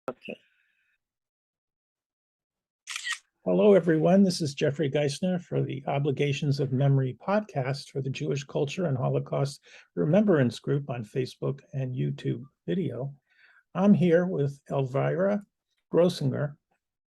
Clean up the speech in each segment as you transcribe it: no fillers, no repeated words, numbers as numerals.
Okay. Hello, everyone. This is Jeffrey Geisner for the Obligations of Memory podcast for the Jewish Culture and Holocaust Remembrance Group on Facebook and YouTube video. I'm here with Elvira Groezinger,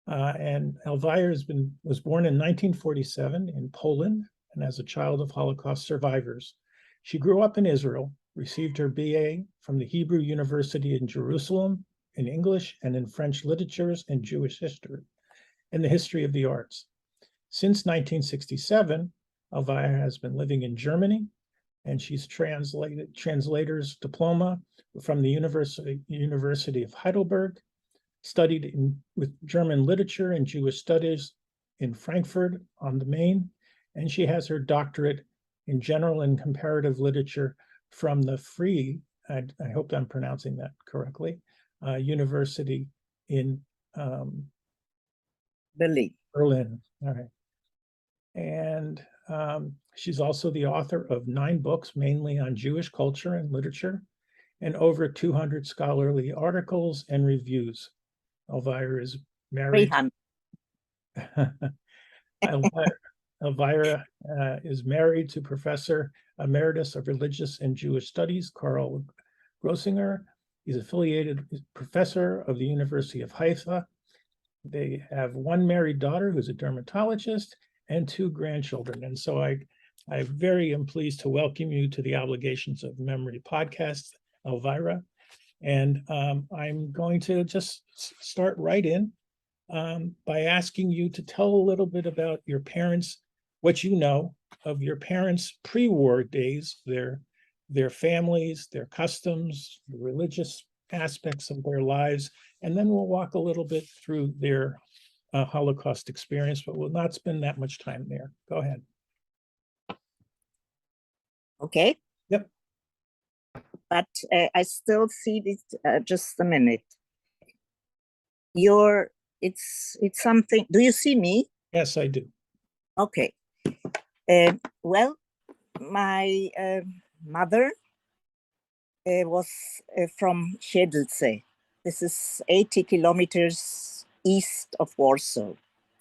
and Elvira was born in 1947 in Poland and as a child of Holocaust survivors. She grew up in Israel, received her BA from the Hebrew University in Jerusalem in English and in French literatures and Jewish history and the history of the arts. Since 1967, Elvira has been living in Germany, and she's translated Translators Diploma from the University of Heidelberg, studied with German literature and Jewish studies in Frankfurt on the Main, and she has her doctorate in General and Comparative Literature from the Freie, I hope I'm pronouncing that correctly, University in Berlin. All right. And she's also the author of 9 books, mainly on Jewish culture and literature, and over 200 scholarly articles and reviews. Elvira is married. Elvira is married to Professor Emeritus of Religious and Jewish Studies, Karl Groezinger. He's affiliated professor of the University of Haifa. They have one married daughter who's a dermatologist and 2 grandchildren. And so I'm very pleased to welcome you to the Obligations of Memory podcast, Elvira. And I'm going to just start right in by asking you to tell a little bit about your parents, what you know of your parents' pre-war days, their families, their customs, the religious aspects of their lives, and then we'll walk a little bit through their Holocaust experience, but we'll not spend that much time there. Go ahead. Okay. Yep. But I still see this, just a minute. It's something, do you see me? Yes, I do. Okay. Well, my mother was from Siedlce. This is 80 kilometers east of Warsaw.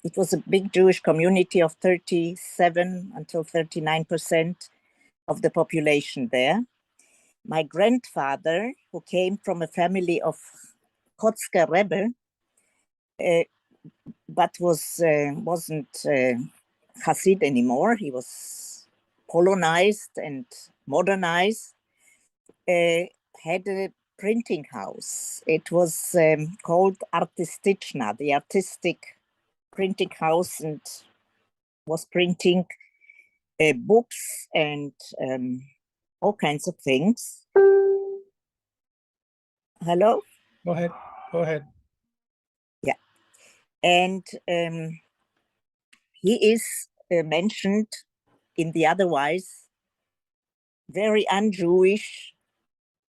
It was a big Jewish community of 37 until 39% of the population there. My grandfather, who came from a family of Kotzker Rebbe, but wasn't Hasid anymore. He was Polonized and modernized, had a printing house. It was called Artystyczna, the artistic printing house, and was printing books and all kinds of things. Hello? Go ahead. Yeah. And he is mentioned in the otherwise very un-Jewish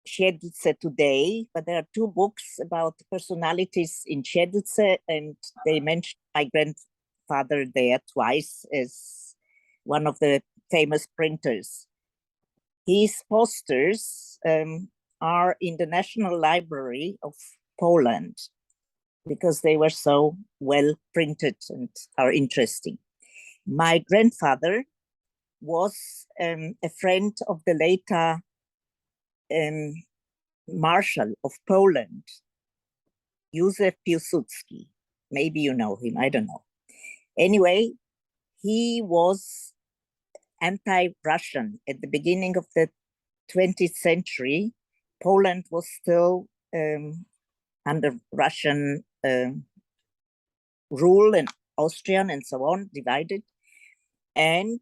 Siedlce today, but there are 2 books about personalities in Siedlce, and they mentioned my grandfather there twice as one of the famous printers. His posters are in the National Library of Poland because they were so well printed and are interesting. My grandfather was a friend of the later Marshal of Poland, Józef Piłsudski. Maybe you know him, I don't know. Anyway, he was anti-Russian. At the beginning of the 20th century, Poland was still under Russian rule, and Austrian and so on, divided. And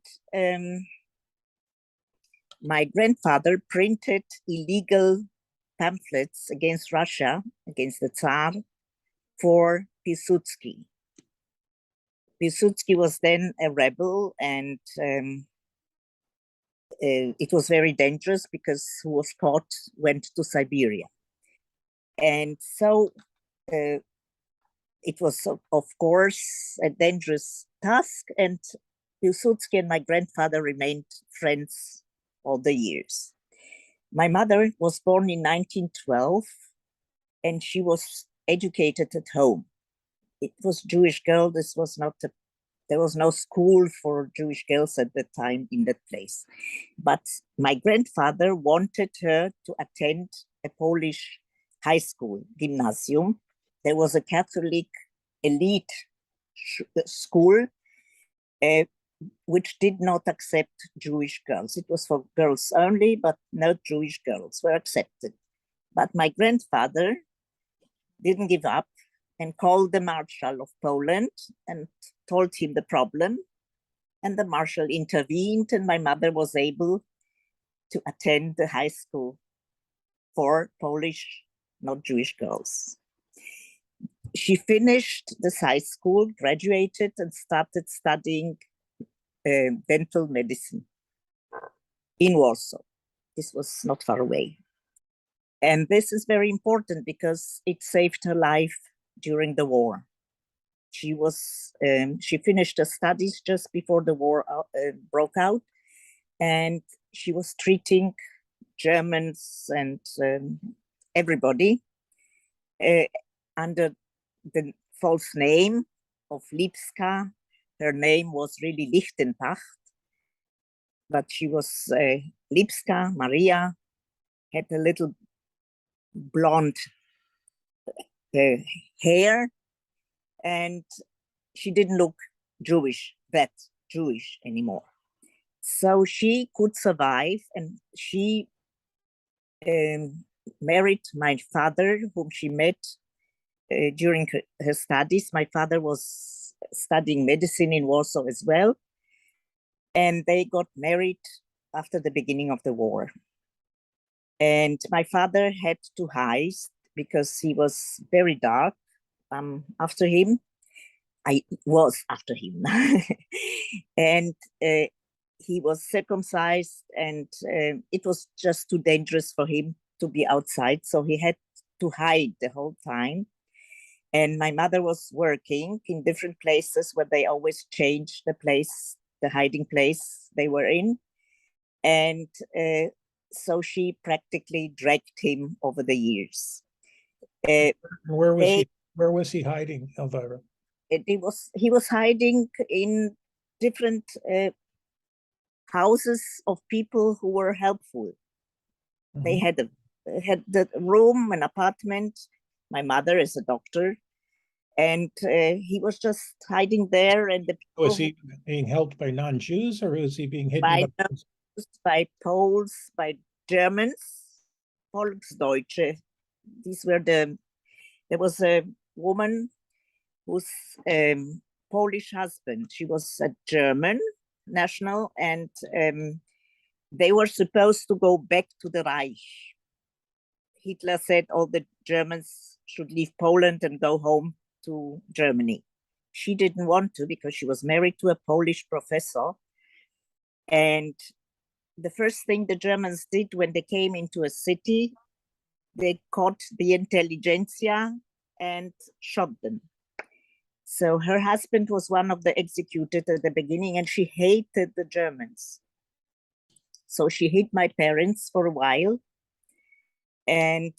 my grandfather printed illegal pamphlets against Russia, against the Tsar, for Piłsudski. Piłsudski was then a rebel, and it was very dangerous because who was caught went to Siberia. And so it was, of course, a dangerous task, and Piłsudski and my grandfather remained friends all the years. My mother was born in 1912, and she was educated at home. It was Jewish girl. This was not there was no school for Jewish girls at the time in that place. But my grandfather wanted her to attend a Polish high school, gymnasium. There was a Catholic elite school which did not accept Jewish girls. It was for girls only, but no Jewish girls were accepted. But my grandfather didn't give up and called the Marshal of Poland and told him the problem. And the Marshal intervened, and my mother was able to attend the high school for Polish, not Jewish girls. She finished this high school, graduated, and started studying dental medicine in Warsaw. This was not far away. And this is very important because it saved her life during the war. She finished her studies just before the war broke out, and she was treating Germans and everybody under the false name of Lipska. Her name was really Lichtenbach, but she was Lipska Maria, had a little blonde hair, and she didn't look that Jewish anymore. So she could survive, and she married my father, whom she met during her studies. My father was studying medicine in Warsaw as well, and they got married after the beginning of the war. And my father had to hide because he was very dark after him. I was after him. And he was circumcised, and it was just too dangerous for him to be outside. So he had to hide the whole time. And my mother was working in different places where they always changed the place, the hiding place they were in. And so she practically dragged him over the years. Where was he hiding, Elvira? He was hiding in different houses of people who were helpful. Mm-hmm. They had the room, an apartment. My mother is a doctor, and he was just hiding there. And was he being helped by non-Jews, or was he being hidden by Poles, by Germans, Volksdeutsche? These were there was a woman whose Polish husband, she was a German national, and they were supposed to go back to the Reich. Hitler said all the Germans should leave Poland and go home to Germany. She didn't want to because she was married to a Polish professor. And the first thing the Germans did when they came into a city, they caught the intelligentsia and shot them. So her husband was one of the executed at the beginning, and she hated the Germans. So she hid my parents for a while. And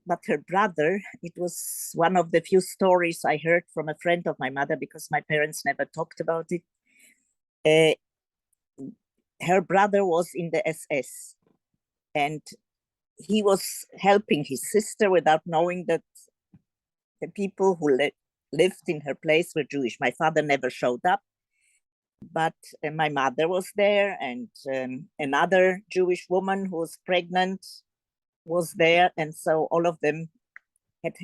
but her brother, it was one of the few stories I heard from a friend of my mother, because my parents never talked about it. Her brother was in the SS, and he was helping his sister without knowing that the people who lived in her place were Jewish. My father never showed up, but my mother was there, and another Jewish woman who was pregnant was there. And so all of them had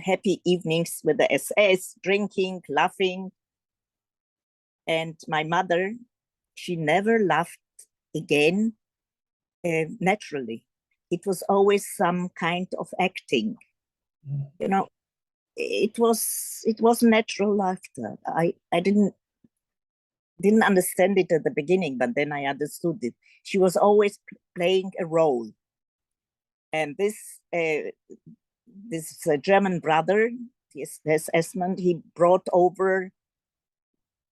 happy evenings with the SS, drinking, laughing. And my mother, she never laughed again naturally. It was always some kind of acting. You know, it was natural laughter. I didn't understand it at the beginning, but then I understood it. She was always playing a role. And this German brother, this Esmond, he brought over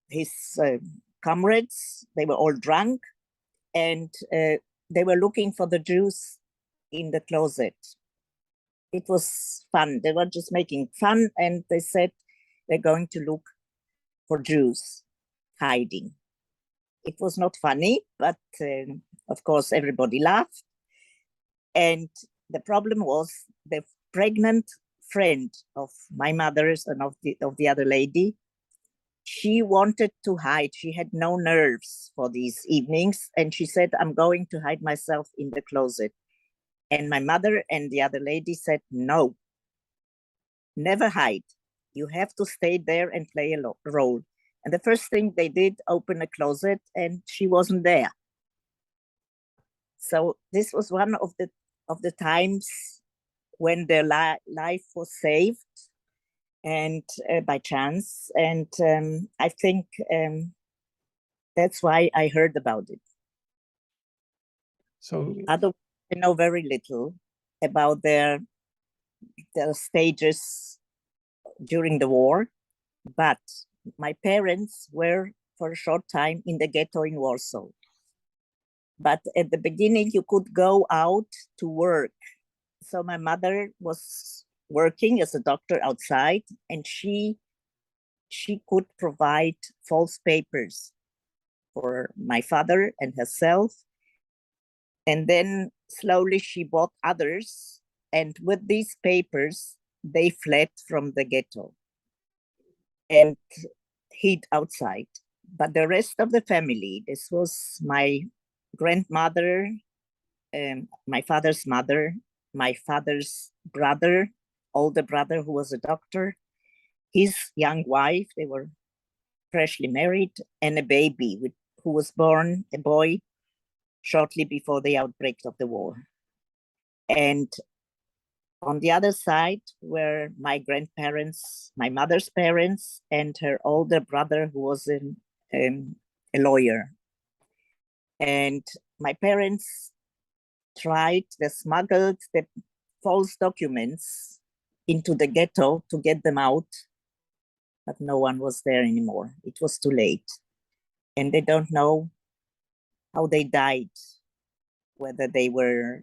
his comrades. They were all drunk, and they were looking for the Jews in the closet. it was fun. They were just making fun, and they said they're going to look for Jews hiding. It was not funny, but of course everybody laughed. And the problem was the pregnant friend of my mother's and of the other lady. She wanted to hide. She had no nerves for these evenings, and she said, "I'm going to hide myself in the closet." And my mother and the other lady said, "No, never hide. You have to stay there and play a role." And the first thing they did, open a closet, and she wasn't there. So this was one of the times when their life was saved, and by chance. And I think that's why I heard about it. So Otherwise, I know very little about their stages during the war, but my parents were for a short time in the ghetto in Warsaw. But at the beginning, you could go out to work. So my mother was working as a doctor outside, and she could provide false papers for my father and herself. And then slowly she bought others, and with these papers, they fled from the ghetto and hid outside. But the rest of the family, this was my grandmother, my father's mother, my father's brother, older brother who was a doctor, his young wife, they were freshly married, and a baby who was born, a boy, shortly before the outbreak of the war. And on the other side were my grandparents, my mother's parents, and her older brother who was a lawyer. And my parents they smuggled the false documents into the ghetto to get them out, but no one was there anymore. It was too late. And they don't know how they died, whether they were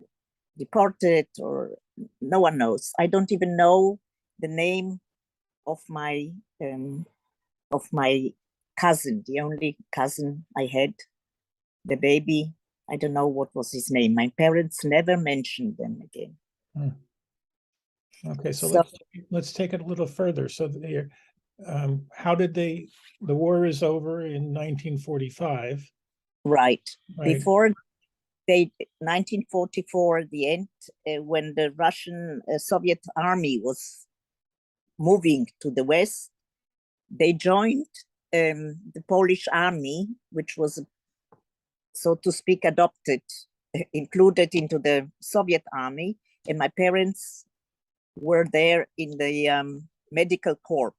deported or no one knows. I don't even know the name of my cousin, the only cousin I had, the baby. I don't know what was his name. My parents never mentioned them again. Okay, so let's take it a little further. So how did the war is over in 1945? Right. Before 1944, the end, when the Russian Soviet army was moving to the west, they joined the Polish army, which was, so to speak, included into the Soviet army. And my parents were there in the medical corps.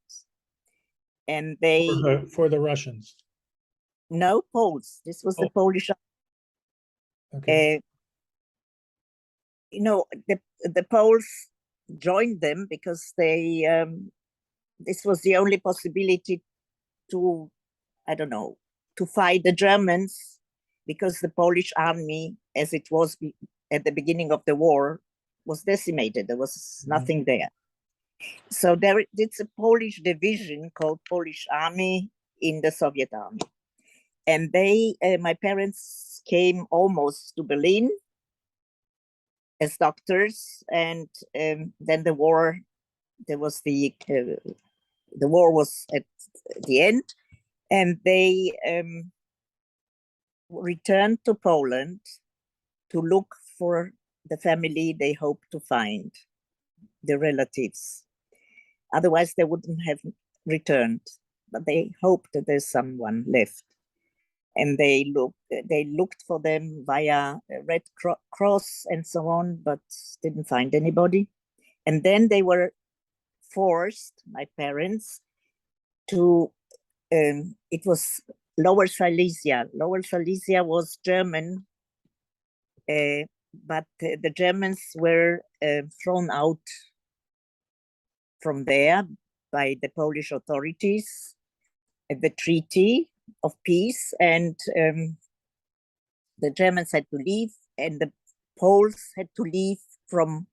And they... For the Russians? No, Poles. This was the Polish army. Okay. The Poles joined them because this was the only possibility to, to fight the Germans, because the Polish army, as it was at the beginning of the war, was decimated. There was nothing there. So it's a Polish division called Polish Army in the Soviet army. And my parents came almost to Berlin as doctors, and then the war was at the end, and they returned to Poland to look for the family they hoped to find, the relatives. Otherwise, they wouldn't have returned, but they hoped that there's someone left. And they looked for them via Red Cross and so on, but didn't find anybody. And then they were forced, my parents, to, it was Lower Silesia. Lower Silesia was German, but the Germans were thrown out from there by the Polish authorities at the Treaty of Peace, and the Germans had to leave, and the Poles had to leave from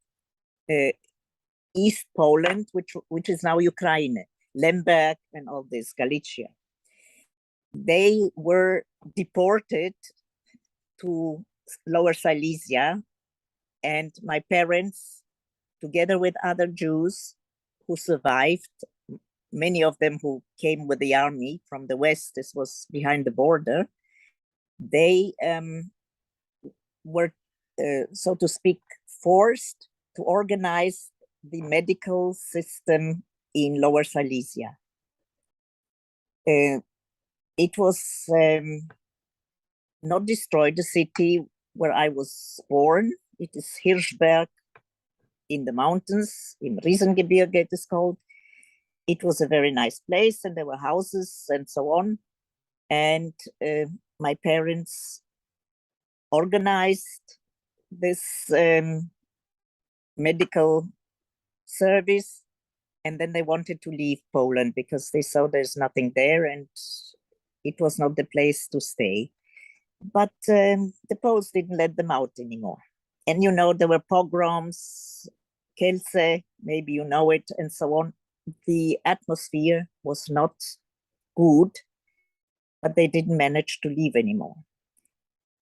East Poland, which is now Ukraine, Lemberg and all this, Galicia. They were deported to Lower Silesia, and my parents, together with other Jews who survived, many of them who came with the army from the West, this was behind the border, they were, so to speak, forced to organize the medical system in Lower Silesia. It was not destroyed, the city where I was born. It is Hirschberg in the mountains, in Riesengebirge it is called. It was a very nice place, and there were houses and so on. And my parents organized this medical service, and then they wanted to leave Poland because they saw there's nothing there and it was not the place to stay. But the Poles didn't let them out anymore. And you know, there were pogroms, Kielce, maybe you know it, and so on. The atmosphere was not good, but they didn't manage to leave anymore.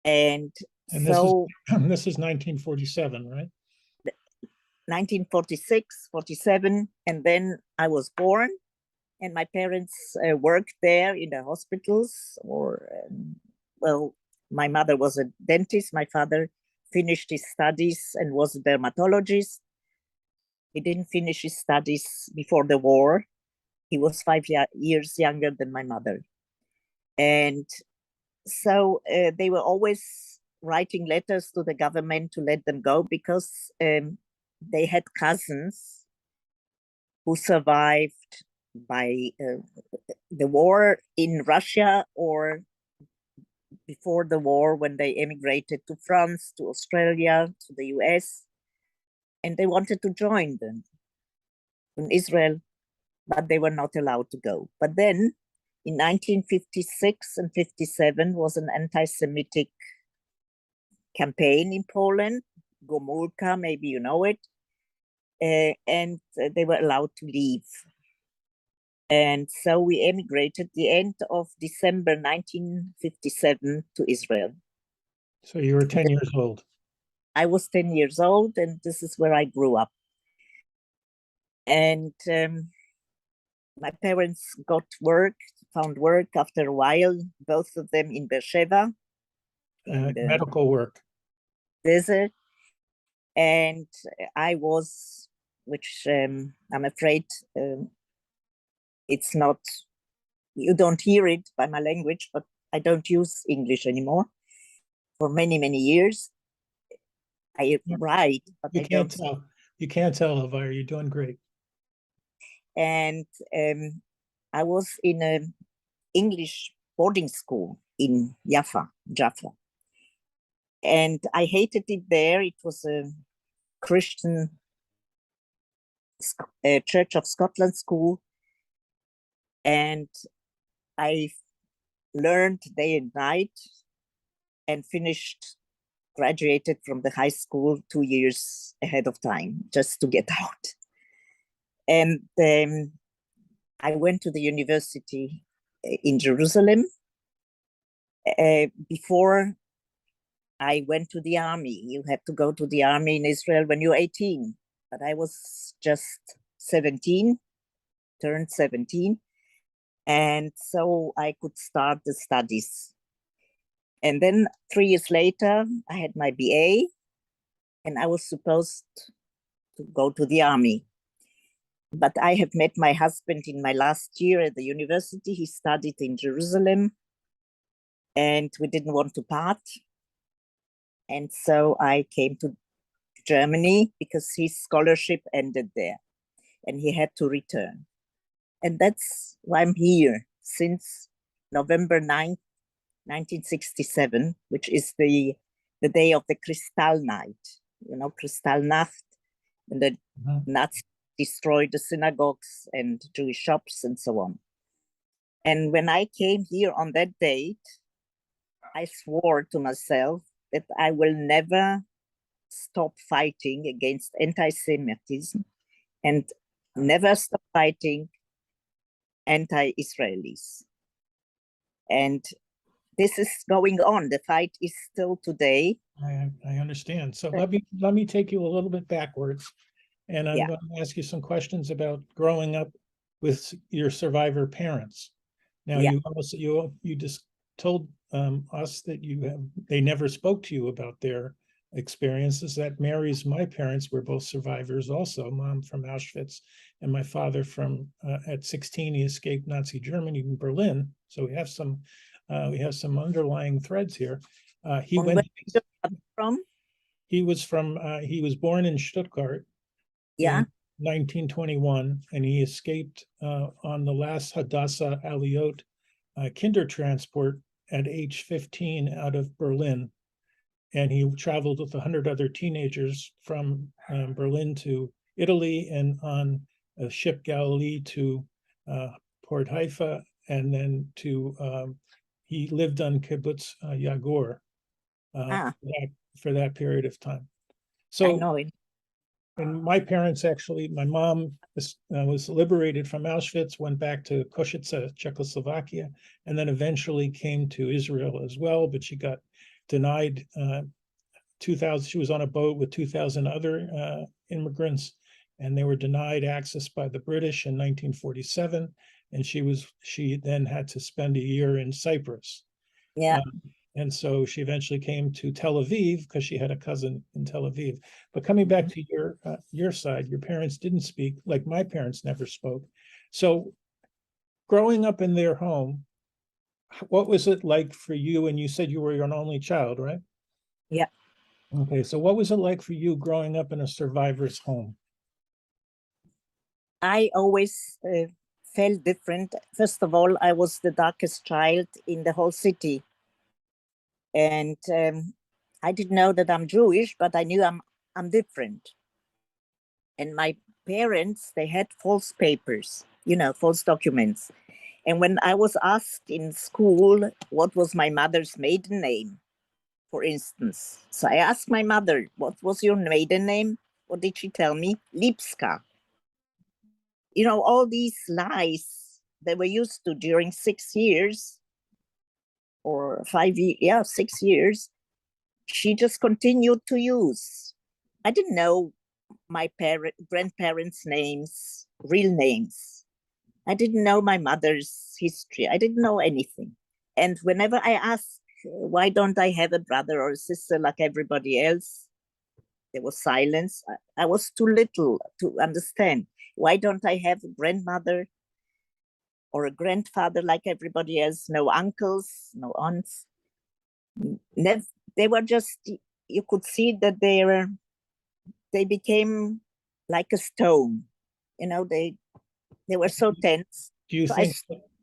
And so this is 1947, right? 1946, 47, and then I was born, and my parents worked there in the hospitals, or well, my mother was a dentist, my father finished his studies and was a dermatologist. He didn't finish his studies before the war. He was 5 years younger than my mother. And so they were always writing letters to the government to let them go, because they had cousins who survived by the war in Russia, or before the war when they emigrated to France, to Australia, to the US, and they wanted to join them in Israel, but they were not allowed to go. But then in 1956 and 57 was an anti-Semitic campaign in Poland, Gomulka, maybe you know it, and they were allowed to leave. And so we emigrated the end of December 1957 to Israel. So you were 10 years old. I was 10 years old, and this is where I grew up. And my parents found work after a while, both of them in Beersheba. Medical work. Desert. And I was, which I'm afraid it's not, you don't hear it by my language, but I don't use English anymore for many, many years. I write, but I don't. Tell. You can't tell, Elvira. You're doing great. And I was in an English boarding school in Jaffa. And I hated it there. It was a Christian Church of Scotland school. And I learned day and night and graduated from the high school 2 years ahead of time, just to get out. And I went to the university in Jerusalem. Before I went to the army. You had to go to the army in Israel when you're 18, but I was just 17, turned 17. And so I could start the studies. And then 3 years later, I had my BA, and I was supposed to go to the army. But I have met my husband in my last year at the university. He studied in Jerusalem, and we didn't want to part. And so I came to Germany because his scholarship ended there and he had to return. And that's why I'm here since November 9th, 1967, which is the day of the Kristallnacht, you know, Kristallnacht, and the Nazis destroyed the synagogues and Jewish shops and so on. And when I came here on that date, I swore to myself that I will never stop fighting against anti-Semitism and never stopped fighting anti-Israelis. And this is going on. The fight is still today. I understand. So let me take you a little bit backwards, and I'm going to ask you some questions about growing up with your survivor parents. Now, you also you just told us that they never spoke to you about their experiences. That marries my parents were both survivors also, mom from Auschwitz and my father from at 16 he escaped Nazi Germany in Berlin. So we have some underlying threads here. He went from he was born in Stuttgart in 1921, and he escaped on the last Hadassah Aliot kinder transport at age 15 out of Berlin. And he traveled with 100 other teenagers from Berlin to Italy, and on a ship Galilee to Port Haifa, and then he lived on Kibbutz Yagor for that period of time. So, I know it. And my parents actually, my mom was liberated from Auschwitz, went back to Košice, Czechoslovakia, and then eventually came to Israel as well, but she got denied 2,000. She was on a boat with 2,000 other immigrants, and they were denied access by the British in 1947. And she then had to spend a year in Cyprus. And so she eventually came to Tel Aviv because she had a cousin in Tel Aviv. But coming back to your side, your parents didn't speak, like my parents never spoke. So growing up in their home, what was it like for you? And you said you were an only child, right? Yeah. Okay, so what was it like for you growing up in a survivor's home? I always felt different. First of all, I was the darkest child in the whole city. And I didn't know that I'm Jewish, but I knew I'm different. And my parents, they had false papers, false documents. And when I was asked in school what was my mother's maiden name, for instance, so I asked my mother, what was your maiden name? What did she tell me? Lipska. All these lies they were used to during 6 years or 5 years, 6 years, she just continued to use. I didn't know my grandparents' names, real names. I didn't know my mother's history. I didn't know anything. And whenever I asked, why don't I have a brother or a sister like everybody else? There was silence. I was too little to understand. Why don't I have a grandmother or a grandfather like everybody else? No uncles, no aunts. They were just, you could see that they became like a stone. They were so tense. Do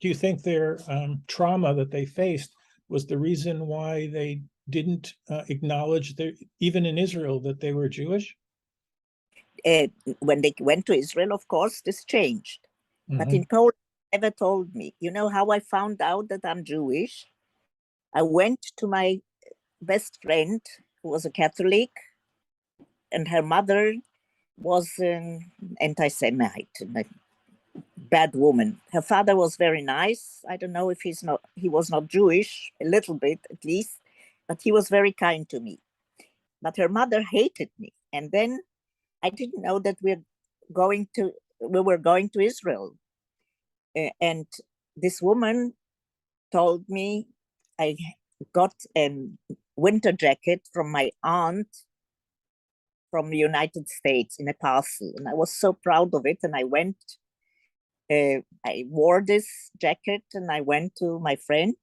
you think their trauma that they faced was the reason why they didn't acknowledge even in Israel that they were Jewish? When they went to Israel, of course, this changed. But in Poland, they never told me. You know how I found out that I'm Jewish? I went to my best friend, who was a Catholic, and her mother was an anti-Semite, a bad woman. Her father was very nice. I don't know if he was not Jewish, a little bit at least, but he was very kind to me. But her mother hated me. And then I didn't know that we were going to Israel. And this woman told me I got a winter jacket from my aunt from the United States in a parcel. And I was so proud of it. And I wore this jacket and I went to my friend,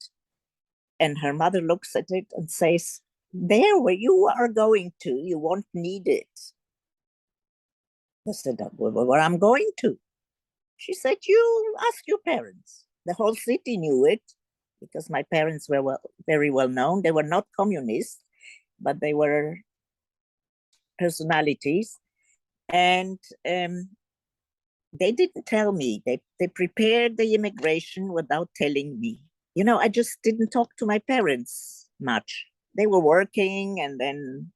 and her mother looks at it and says, there where you are going to, you won't need it. I said, where I'm going to? She said, you ask your parents. The whole city knew it because my parents were very well known. They were not communists, but they were personalities. And they didn't tell me. They prepared the immigration without telling me. I just didn't talk to my parents much. They were working, and then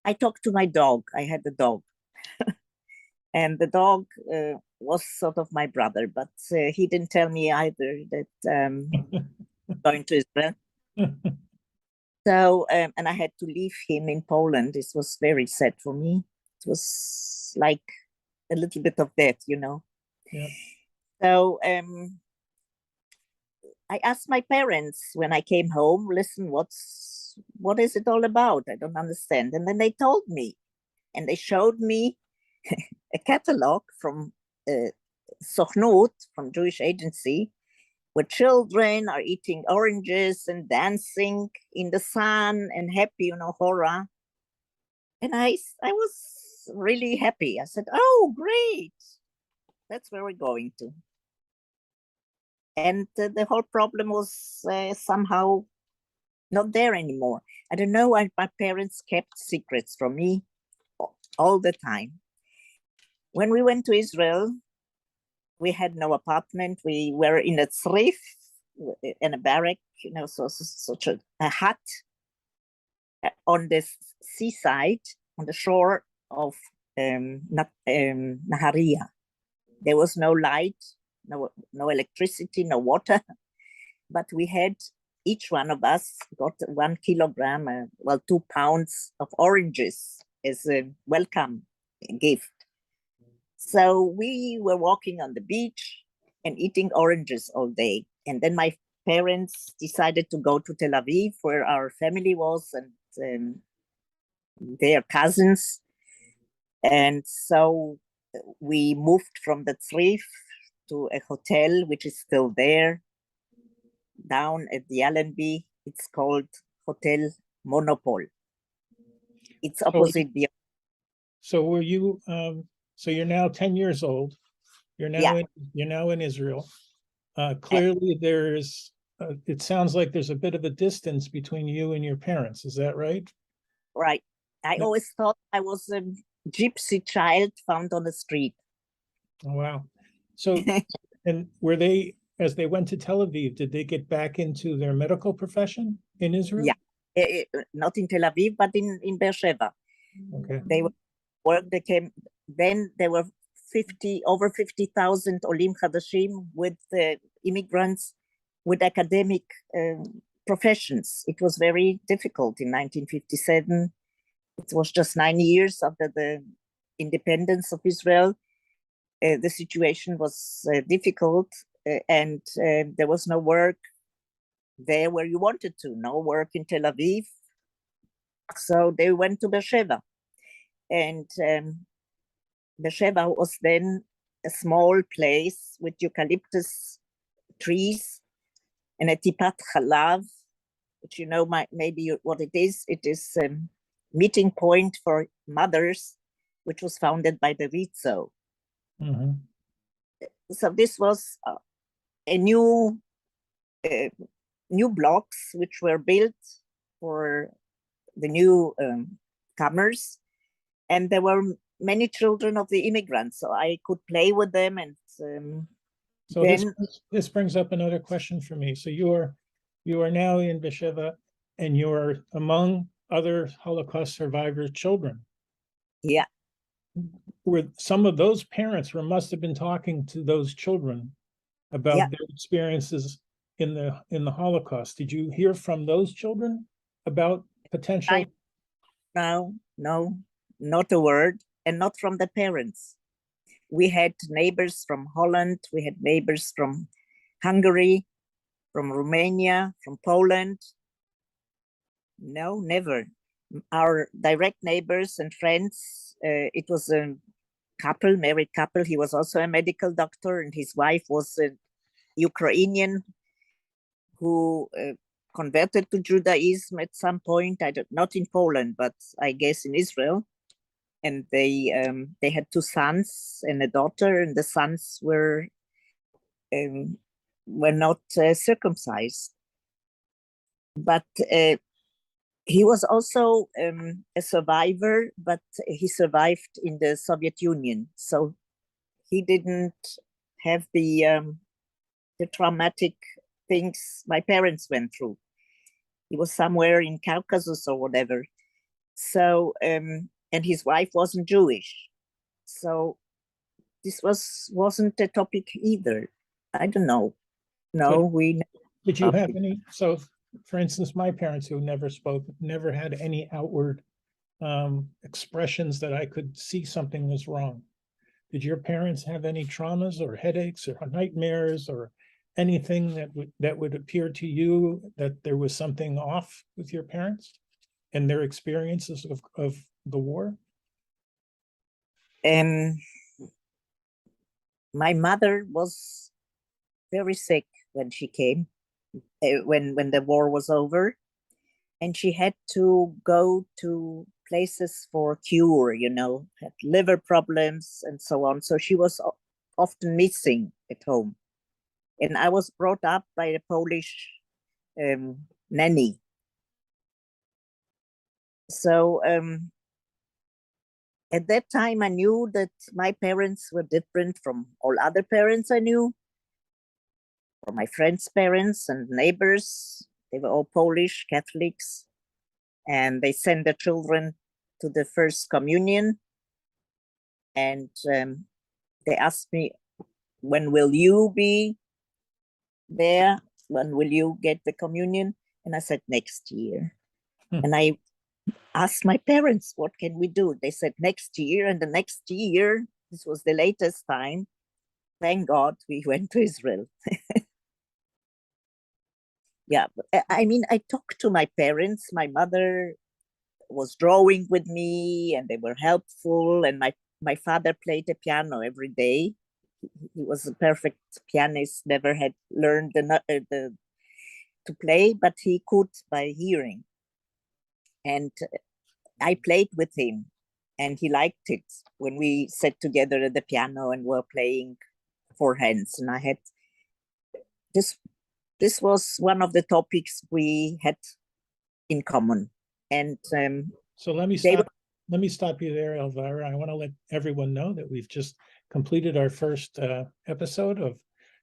I talked to my dog. I had a dog. and the dog was sort of my brother, but he didn't tell me was sort of my brother, but he didn't tell me either that going to Israel. So, and I had to leave him in Poland. This was very sad for me. It was like a little bit of death, you know. Yeah. So I asked my parents when I came home, listen, what is it all about? I don't understand. And then they told me, and they showed me a catalog from Sochnut, from Jewish Agency, where children are eating oranges and dancing in the sun and happy, you know, horror. And I was really happy. I said, oh, great. That's where we're going to. And the whole problem was somehow not there anymore. I don't know why my parents kept secrets from me all the time. When we went to Israel, we had no apartment. We were in a tzrif, in a barrack, you know, so such a hut on the seaside, on the shore of Nahariya. There was no light, no electricity, no water, but we had, each one of us got 1 kilogram, 2 pounds of oranges as a welcome gift. So we were walking on the beach and eating oranges all day. And then my parents decided to go to Tel Aviv, where our family was, and their cousins. And so we moved from the tzrif to a hotel, which is still there, down at the Allenby. It's called Hotel Monopol. It's opposite the. So were you? So you're now 10 years old. You're now in Israel. Clearly, there's. It sounds like there's a bit of a distance between you and your parents. Is that right? Right. I always thought I was a gypsy child found on the street. Oh, wow. So, and were they, as they went to Tel Aviv, did they get back into their medical profession in Israel? Yeah, not in Tel Aviv, but in Beersheba. Okay. They worked. They came. Then there were over 50,000 Olim Chadashim with immigrants with academic professions. It was very difficult in 1957. It was just 9 years after the independence of Israel. The situation was difficult, and there was no work there where you wanted to, no work in Tel Aviv. So they went to Beersheba. And Beersheba was then a small place with eucalyptus trees and a tipat chalav, which you know maybe what it is. It is a meeting point for mothers, which was founded by the WIZO. Mm-hmm. So this was a new blocks which were built for the new comers, and there were many children of the immigrants, so I could play with them. And so then this brings up another question for me. So you are now in Beersheba, and you're among other Holocaust survivor children. Yeah. Were some of those parents must have been talking to those children about their experiences in the Holocaust? Did you hear from those children about potential? No, not a word, and not from the parents. We had neighbors from Holland, we had neighbors from Hungary, from Romania, from Poland. No, never. Our direct neighbors and friends, it was a married couple. He was also a medical doctor, and his wife was a Ukrainian who converted to Judaism at some point. Not in Poland, but I guess in Israel. And they had 2 sons and a daughter, and the sons were not circumcised. But he was also a survivor, but he survived in the Soviet Union, so he didn't have the traumatic things my parents went through. He was somewhere in Caucasus or whatever. So and his wife wasn't Jewish. So this wasn't a topic either. I don't know. No, So, we did you have any? So, for instance, my parents who never spoke, never had any outward expressions that I could see something was wrong. Did your parents have any traumas or headaches or nightmares or anything that would appear to you that there was something off with your parents and their experiences of the war? My mother was very sick when she came, when the war was over, and she had to go to places for cure, had liver problems and so on. So she was often missing at home. And I was brought up by a Polish nanny. So at that time, I knew that my parents were different from all other parents I knew, from my friends' parents and neighbors. They were all Polish Catholics, and they sent their children to the first communion. And they asked me, when will you be there? When will you get the communion? And I said, next year. And I asked my parents, what can we do? They said, next year. And the next year, this was the latest time, thank God we went to Israel. Yeah, I mean, I talked to my parents. My mother was drawing with me and they were helpful. And my father played the piano every day. He was a perfect pianist, never had learned to play, but he could by hearing. And I played with him and he liked it when we sat together at the piano and were playing four hands. And I had this was one of the topics we had in common. And so let me stop you there, Elvira. I want to let everyone know that we've just completed our first episode of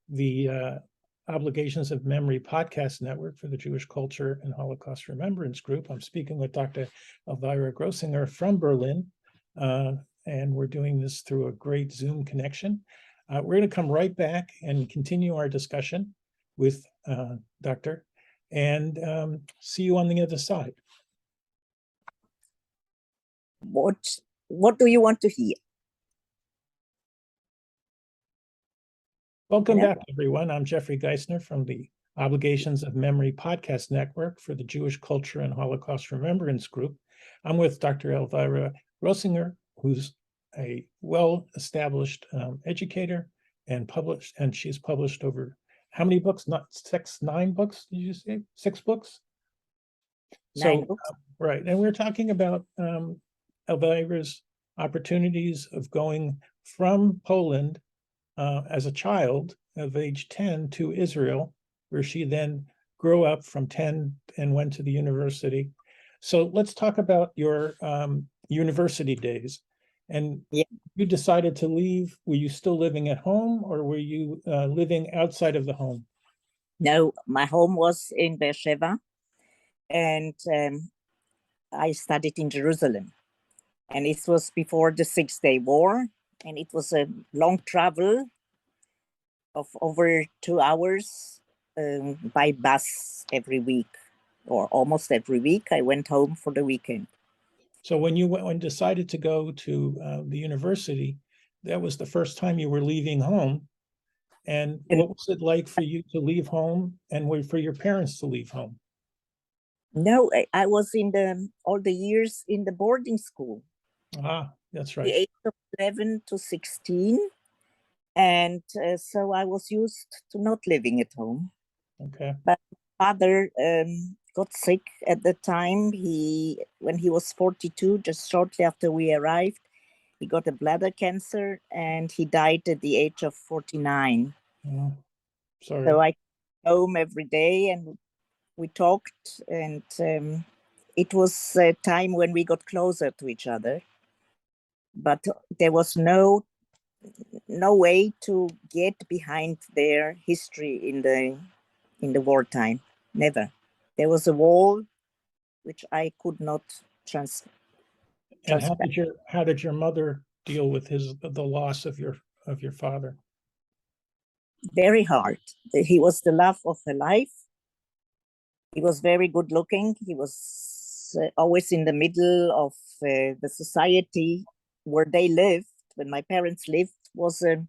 the Obligations of Memory podcast network for the Jewish Culture and Holocaust Remembrance Group. I'm speaking with Dr. Elvira Groezinger from Berlin, and we're doing this through a great Zoom connection. We're going to come right back and continue our discussion with Doctor, and see you on the other side. What do you want to hear? Welcome back, everyone. I'm Jeffrey Geisner from the Obligations of Memory podcast network for the Jewish Culture and Holocaust Remembrance Group. I'm with Dr. Elvira Groezinger, who's a well-established educator and she's published over how many books? Not nine books, did you say? 6 books? 9 books. Right. And we're talking about Elvira's opportunities of going from Poland as a child of age 10 to Israel, where she then grew up from 10 and went to the university. So let's talk about your university days. And you decided to leave. Were you still living at home, or were you living outside of the home? No, my home was in Beersheba, and I studied in Jerusalem. And it was before the 6-day war, and it was a long travel of over 2 hours by bus every week, or almost every week. I went home for the weekend. So when you decided to go to the university, that was the first time you were leaving home. And what was it like for you to leave home, and for your parents to leave home? No, I was in all the years in the boarding school. Ah, that's right. The age of 11 to 16. And so I was used to not living at home. Okay. But my father got sick at the time. When he was 42, just shortly after we arrived, he got a bladder cancer and he died at the age of 49. Oh, sorry. So I came home every day and we talked, and it was a time when we got closer to each other. But there was no way to get behind their history in the wartime. Never. There was a wall which I could not And how did your mother deal with the loss of of your father? Very hard. He was the love of her life. He was very good looking. He was always in the middle of the society where they lived. When my parents lived, was a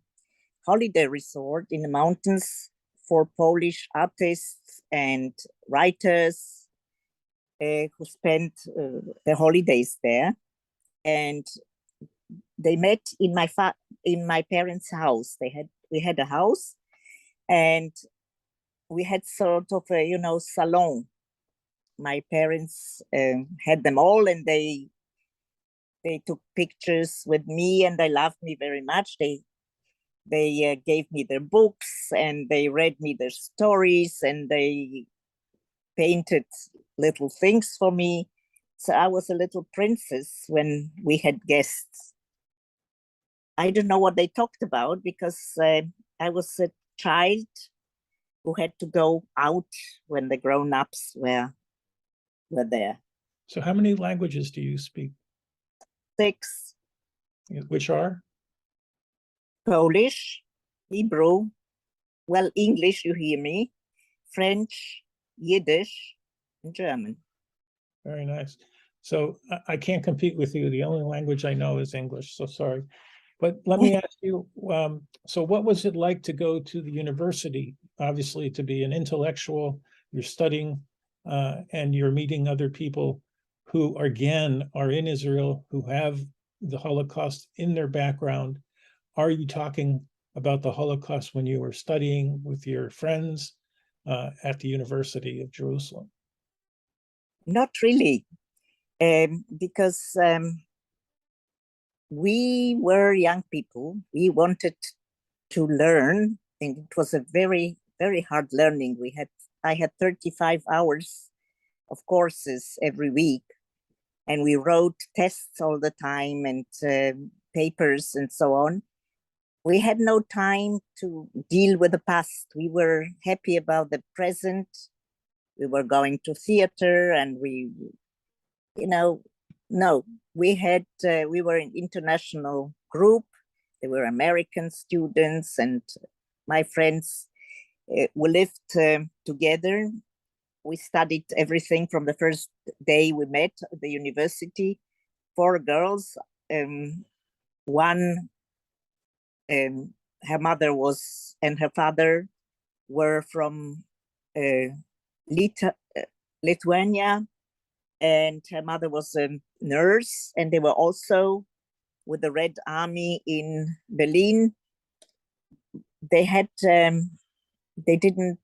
holiday resort in the mountains for Polish artists and writers who spent their holidays there. And they met in my parents' house. We had a house, and we had sort of a salon. My parents had them all, and they took pictures with me, and they loved me very much. They gave me their books, and they read me their stories, and they painted little things for me. So I was a little princess when we had guests. I don't know what they talked about because I was a child who had to go out when the grown-ups were there. So how many languages do you speak? 6. Which are? Polish, Hebrew, well, English, you hear me, French, Yiddish, and German. Very nice. So I can't compete with you. The only language I know is English, so sorry. But let me ask you, so what was it like to go to the university? Obviously, to be an intellectual, you're studying and you're meeting other people who, again, are in Israel, who have the Holocaust in their background. Are you talking about the Holocaust when you were studying with your friends at the University of Jerusalem? Not really, because we were young people. We wanted to learn, and it was a very, very hard learning. I had 35 hours of courses every week, and we wrote tests all the time and papers and so on. We had no time to deal with the past. We were happy about the present. We were going to theater, and we were an international group. There were American students, and my friends, we lived together. We studied everything from the first day we met at the university. 4 girls, one, her mother and her father were from Lithuania, and her mother was a nurse, and they were also with the Red Army in Berlin. They didn't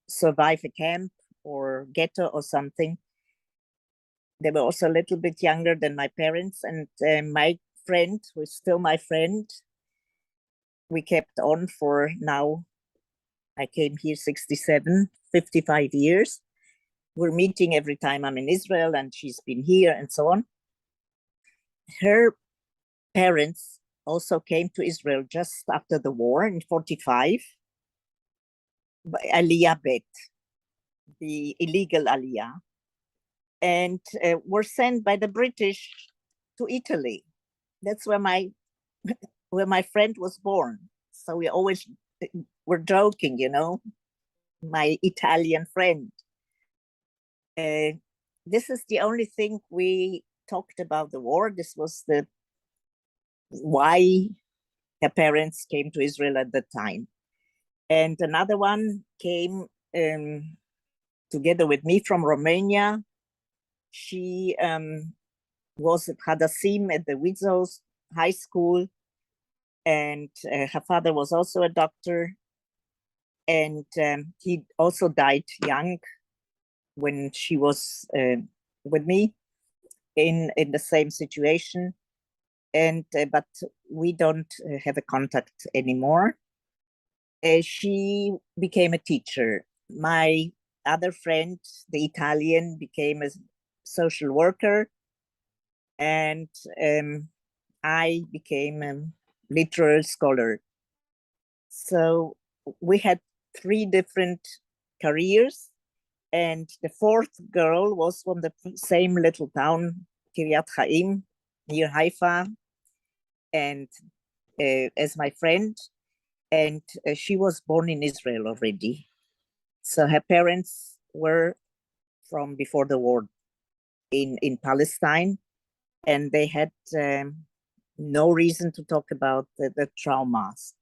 survive a camp or ghetto or something. They were also a little bit younger than my parents, and my friend, who is still my friend, we kept on for now. I came here 67, 55 years. We're meeting every time I'm in Israel, and she's been here and so on. Her parents also came to Israel just after the war in 45, Aliyah Bet, the illegal Aliyah, and were sent by the British to Italy. That's where my friend was born. So we always were joking, my Italian friend. This is the only thing we talked about the war. This was why her parents came to Israel at the time. And another one came together with me from Romania. She was at Hadassim at the WIZO high school, and her father was also a doctor, and he also died young when she was with me in the same situation, and but we don't have a contact anymore. She became a teacher. My other friend, the Italian, became a social worker, and I became a literary scholar. So we had 3 different careers, and the 4th girl was from the same little town, Kiryat Chaim, near Haifa, and as my friend, and she was born in Israel already. So her parents were from before the war in Palestine, and they had no reason to talk about the traumas.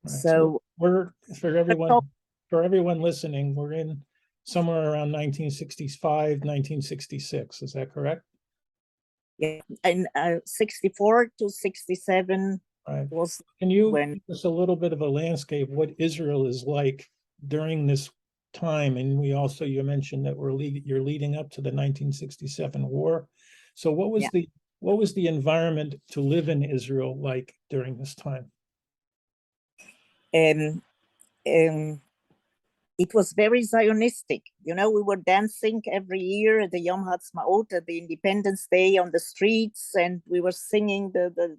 Right. So we're for everyone listening, we're in somewhere around 1965, 1966. Is that correct? yeah, and 64 to 67 Right. was Can you when give us a little bit of a landscape what Israel is like during this time? And we also, you mentioned that you're leading up to the 1967 war. So what was the environment to live in Israel like during this time? um, it was very Zionistic. You know, we were dancing every year at the Yom Ha'atzmaut, at the Independence Day on the streets, and we were singing the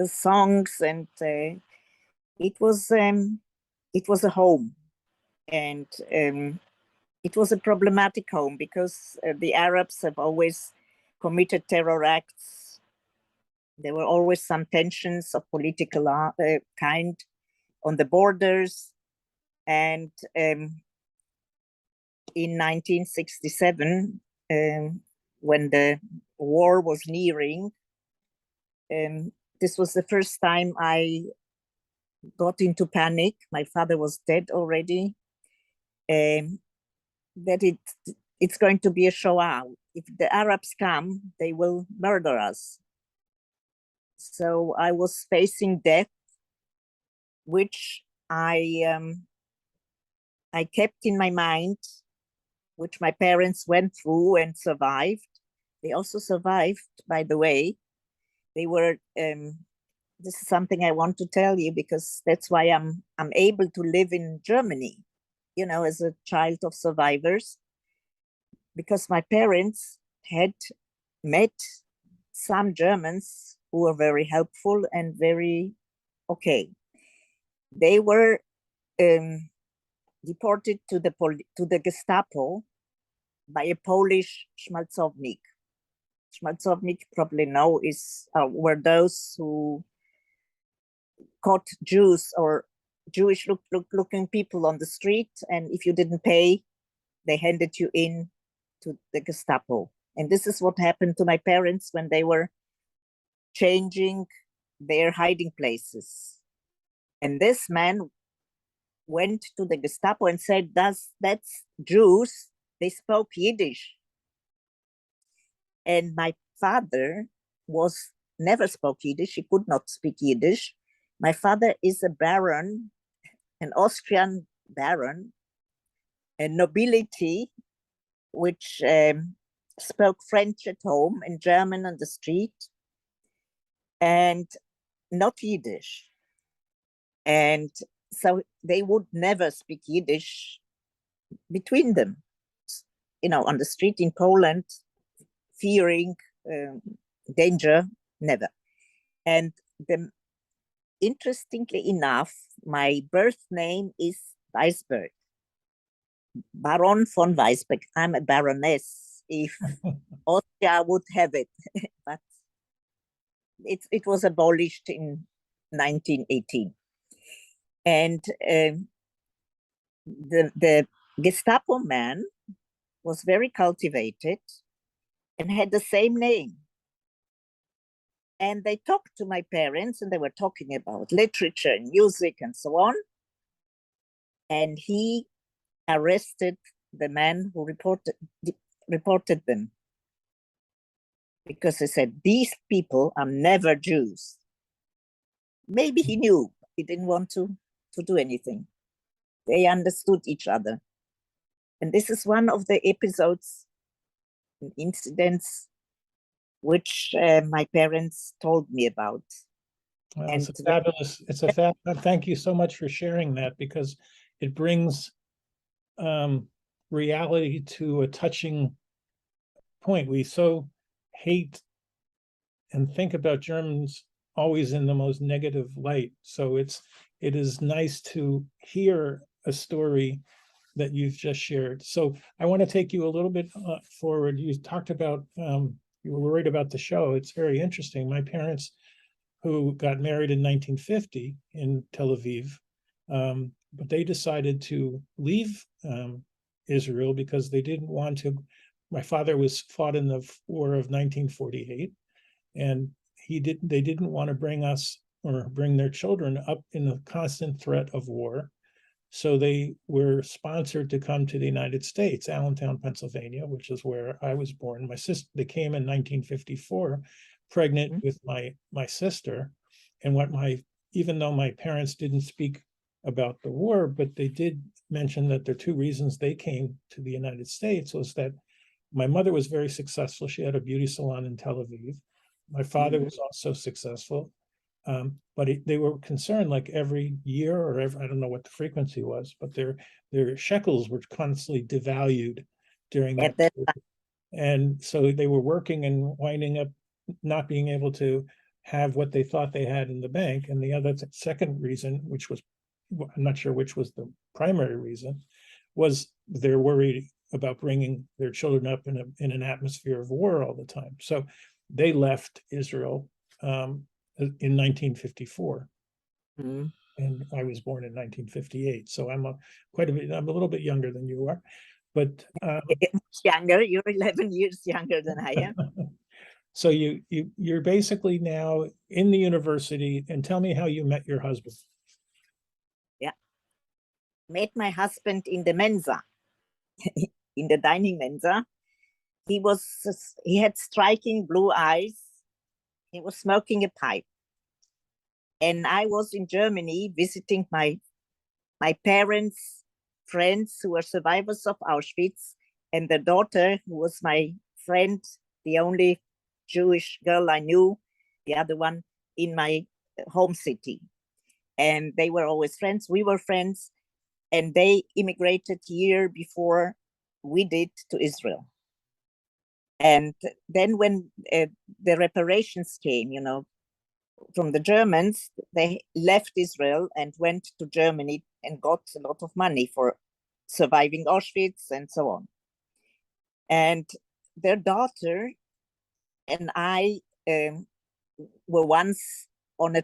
songs, and it was a home, and it was a problematic home because the Arabs have always committed terror acts. There were always some tensions of political kind on the borders, and in 1967, when the war was nearing, this was the first time I got into panic. My father was dead already. That it's going to be a Shoah. If the Arabs come, they will murder us. So I was facing death, which I kept in my mind, which my parents went through and survived. They also survived, by the way. They were. This is something I want to tell you because that's why I'm able to live in Germany, you know, as a child of survivors, because my parents had met some Germans who were very helpful and very okay. They were deported to the Gestapo by a Polish Schmalzownik. Schmalzownik, probably know, were those who caught Jews or Jewish looking people on the street, and if you didn't pay, they handed you in to the Gestapo. And this is what happened to my parents when they were changing their hiding places. And this man went to the Gestapo and said, that's Jews, they spoke Yiddish. And my father never spoke Yiddish, he could not speak Yiddish. My father is a baron, an Austrian baron, a nobility, which spoke French at home and German on the street, and not Yiddish. And so they would never speak Yiddish between them, you know, on the street in Poland, fearing danger, never. And interestingly enough, my birth name is Weisberg, Baron von Weisberg. I'm a baroness, if Austria would have it, but it was abolished in 1918. And the Gestapo man was very cultivated and had the same name. And they talked to my parents, and they were talking about literature and music and so on. And he arrested the man who reported them, because he said, these people are never Jews. Maybe he knew, he didn't want to do anything. They understood each other. And this is one of the episodes, incidents, which my parents told me about. Well, and it's a fabulous, thank you so much for sharing that, because it brings reality to a touching point. We so hate and think about Germans always in the most negative light. So it is nice to hear a story that you've just shared. So I want to take you a little bit forward. You talked about, you were worried about the show. It's very interesting. My parents who got married in 1950 in Tel Aviv, but they decided to leave Israel because they didn't want to. My father was fought in the war of 1948, and they didn't want to bring us or bring their children up in the constant threat of war. So they were sponsored to come to the United States, Allentown, Pennsylvania, which is where I was born. My sister, they came in 1954, pregnant with my sister. And even though my parents didn't speak about the war, but they did mention that the two reasons they came to the United States was that my mother was very successful. She had a beauty salon in Tel Aviv. My father was also successful. But they were concerned, like every year or I don't know what the frequency was, but their shekels were constantly devalued during that period. And so they were working and winding up not being able to have what they thought they had in the bank. And the other second reason, which was, I'm not sure which was the primary reason, was they're worried about bringing their children up in an atmosphere of war all the time. So they left Israel in 1954, and I was born in 1958. So I'm a little bit younger than you are, but younger. You're 11 years younger than I am. So you're basically now in the university. And tell me how you met your husband. Yeah, met my husband in the Mensa, in the dining Mensa. He had striking blue eyes. He was smoking a pipe. And I was in Germany visiting my parents' friends who were survivors of Auschwitz, and the daughter, who was my friend, the only Jewish girl I knew, the other one in my home city. And they were always friends. We were friends. And they immigrated a year before we did to Israel. And then when the reparations came, from the Germans, they left Israel and went to Germany and got a lot of money for surviving Auschwitz and so on. And their daughter and I were once on a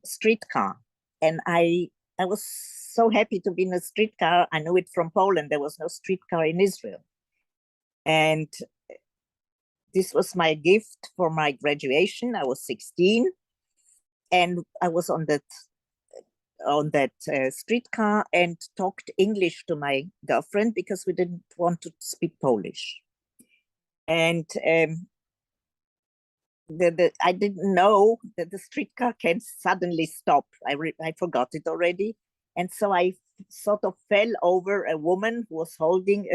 streetcar, and I was so happy to be in a streetcar. I knew it from Poland. There was no streetcar in Israel. And this was my gift for my graduation. I was 16, and I was on that streetcar and talked English to my girlfriend because we didn't want to speak Polish. And I didn't know that the streetcar can suddenly stop. I forgot it already. And so I sort of fell over a woman who was holding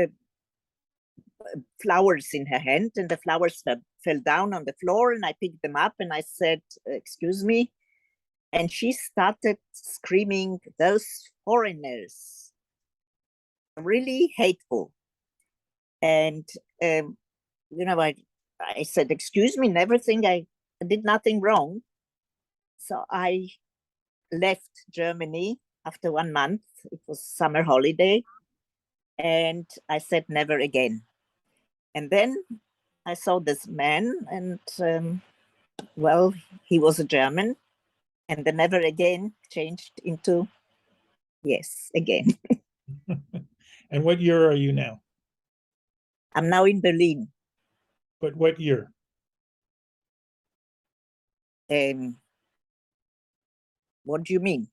flowers in her hand, and the flowers fell down on the floor, and I picked them up and I said, "Excuse me." And she started screaming, "Those foreigners," really hateful. And I said, "Excuse me, never think I did nothing wrong." So I left Germany after 1 month. It was summer holiday. And I said, "Never again." And then I saw this man, and well, he was a German, and the never again changed into yes, again. And what year are you now? I'm now in Berlin. But what year? What do you mean?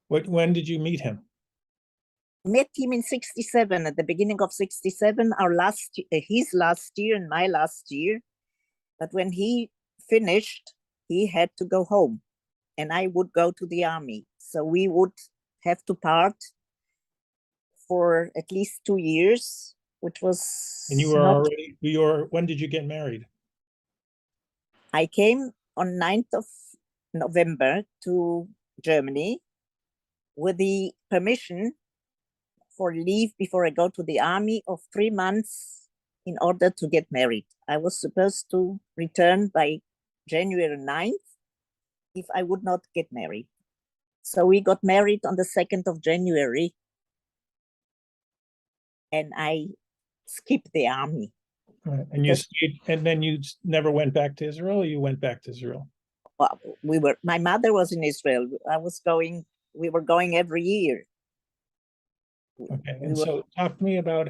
When did you meet him? Met him in 67, at the beginning of 67, his last year and my last year. But when he finished, he had to go home, and I would go to the army. So we would have to part for at least 2 years, which was. And when did you get married? I came on 9th of November to Germany with the permission for leave before I go to the army of 3 months in order to get married. I was supposed to return by January 9th if I would not get married. So we got married on the 2nd of January, and I skipped the army. Right. And you stayed, and then you never went back to Israel, or you went back to Israel? my mother was in Israel. We were going every year. Okay, and so talk to me about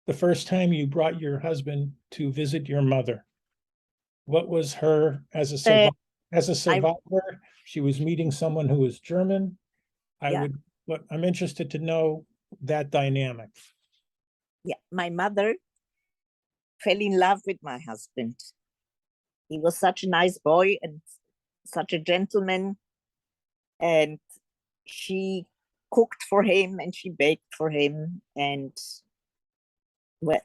the first time you brought your husband to visit your mother. What was her as a survivor? She was meeting someone who was German. But I'm interested to know that dynamic. Yeah, my mother fell in love with my husband. He was such a nice boy and such a gentleman. And she cooked for him and she baked for him. And well,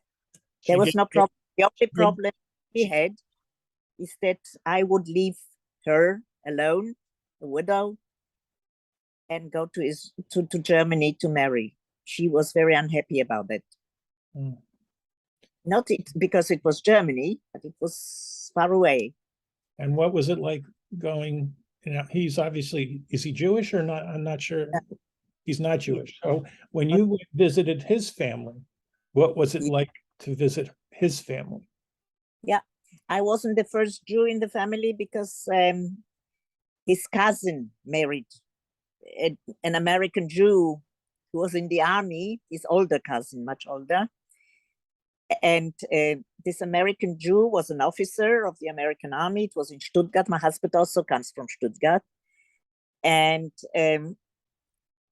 there was no problem. The only problem he had is that I would leave her alone, a widow, and go to Germany to marry. She was very unhappy about it. Mm. Not because it was Germany, but it was far away. And what was it like going? He's obviously, is he Jewish or not? I'm not sure. He's not Jewish. So when you visited his family, what was it like to visit his family? Yeah, I wasn't the first Jew in the family because his cousin married an American Jew who was in the army, his older cousin, much older. And this American Jew was an officer of the American army. It was in Stuttgart. My husband also comes from Stuttgart. And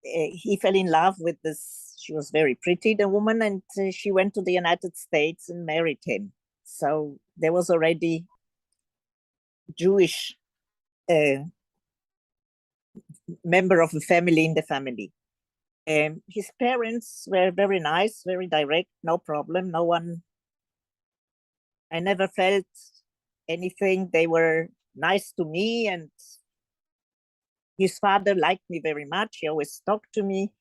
he fell in love with this. She was very pretty, the woman, and she went to the United States and married him. So there was already Jewish member of a family in the family. His parents were very nice, very direct, no problem. No one, I never felt anything. They were nice to me, and his father liked me very much. He always talked to me.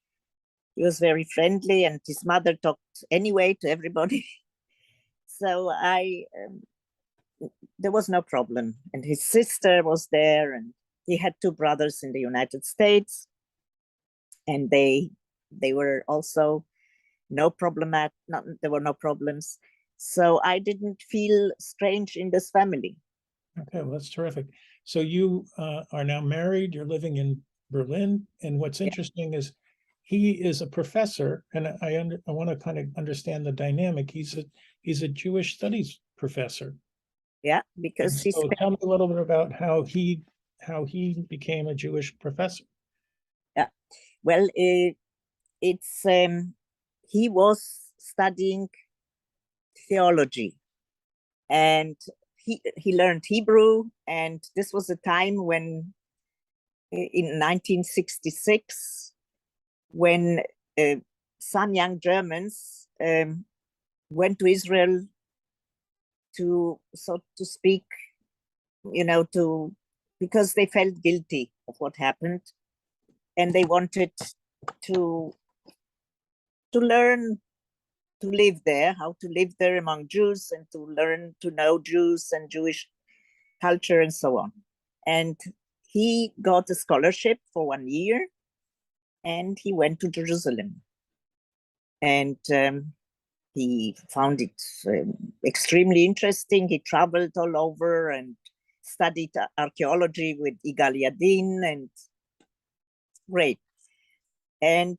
He was very friendly, and his mother talked anyway to everybody. So there was no problem. And his sister was there, and he had two brothers in the United States, and they were also there were no problems. So I didn't feel strange in this family. Okay, well, that's terrific. So you are now married, you're living in Berlin, and what's interesting is he is a professor, and I want to kind of understand the dynamic. He's a Jewish studies professor. Yeah, because so tell me a little bit about how he became a Jewish professor. Yeah, well, it's he was studying theology, and he learned Hebrew, and this was a time when in 1966 when some young Germans went to Israel to, so to speak, because they felt guilty of what happened, and they wanted to learn to live there, how to live there among Jews, and to learn to know Jews and Jewish culture and so on. And he got a scholarship for 1 year, and he went to Jerusalem. And he found it extremely interesting. He traveled all over and studied archaeology with Igal Yadin, and great. And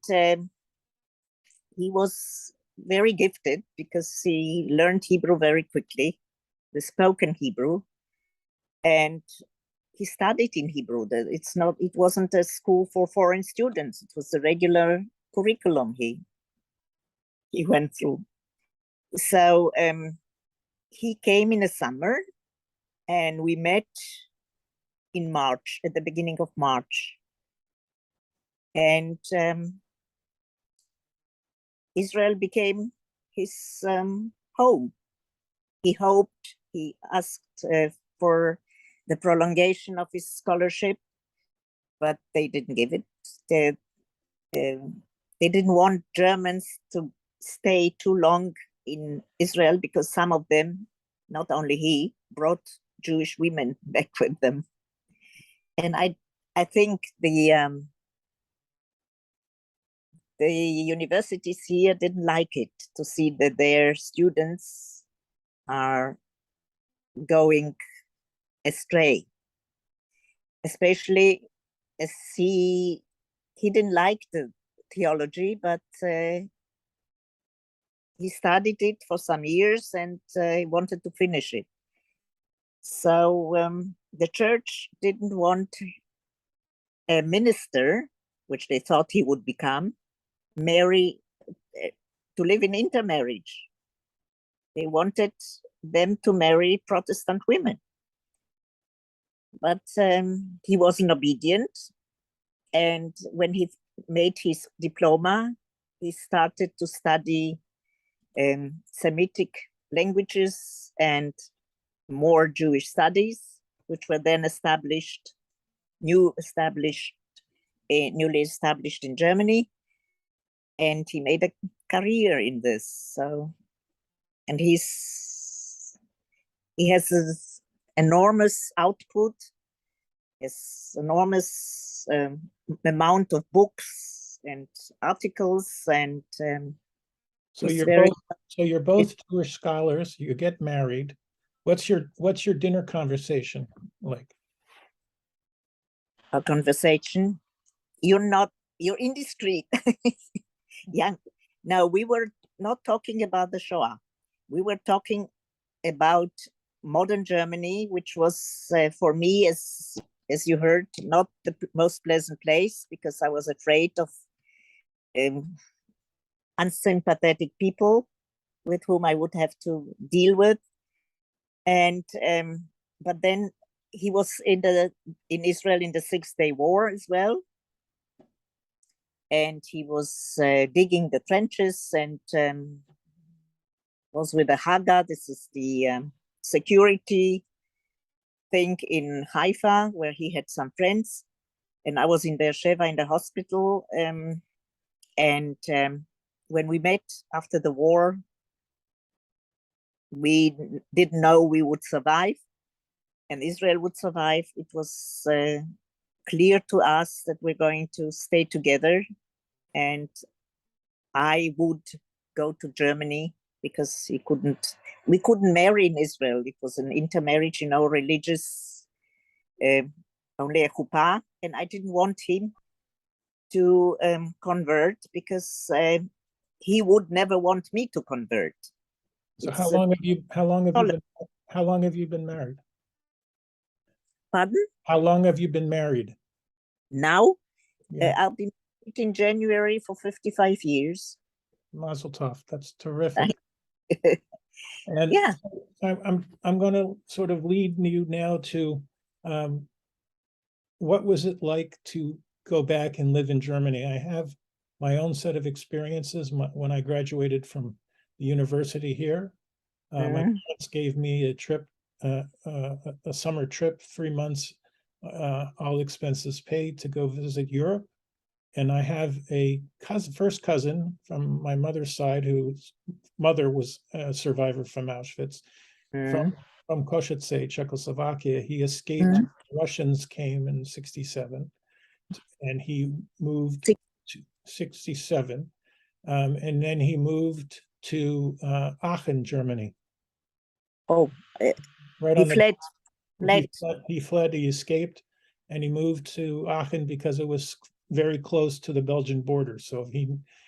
he was very gifted because he learned Hebrew very quickly, the spoken Hebrew, and he studied in Hebrew. It wasn't a school for foreign students. It was a regular curriculum he went through. So he came in the summer, and we met in March, at the beginning of March. And Israel became his home. He asked for the prolongation of his scholarship, but they didn't give it. They didn't want Germans to stay too long in Israel because some of them, not only he, brought Jewish women back with them. And I think the universities here didn't like it, to see that their students are going astray. especially as he didn't like the theology, but he studied it for some years and he wanted to finish it. So the church didn't want a minister, which they thought he would become, to live in intermarriage. They wanted them to marry Protestant women. But he wasn't obedient. And when he made his diploma, he started to study Semitic languages and more Jewish studies, which were then newly established in Germany. And he made a career in this. So, and he has this enormous output, this enormous amount of books and articles, and so you're both Jewish scholars. You get married. What's your dinner conversation like? A conversation. You're in the street. Yeah. No, we were not talking about the Shoah. We were talking about modern Germany, which was for me, as you heard, not the most pleasant place, because I was afraid of unsympathetic people with whom I would have to deal with. And but then he was in Israel in the 6-day war as well. And he was digging the trenches and was with the Haga. This is the security thing in Haifa, where he had some friends. And I was in Beersheba in the hospital. And when we met after the war, we didn't know we would survive and Israel would survive. It was clear to us that we're going to stay together. And I would go to Germany because we couldn't marry in Israel. It was an intermarriage, religious, only a chuppah. And I didn't want him to convert because he would never want me to convert. So how long have you been married? Pardon? How long have you been married? Now, Yeah. I'll be married in January for 55 years. Mazel tov. That's terrific. And yeah, I'm going to sort of lead you now to what was it like to go back and live in Germany? I have my own set of experiences. When I graduated from the university here, my parents gave me a trip, a summer trip, 3 months, all expenses paid, to go visit Europe. And I have a first cousin from my mother's side, whose mother was a survivor from Auschwitz, from Košice, Czechoslovakia. He escaped. Russians came in 1967, and he moved to 1967, and then he moved to Aachen, Germany. Oh, right he on fled. He fled. He escaped, and he moved to Aachen because it was very close to the Belgian border. So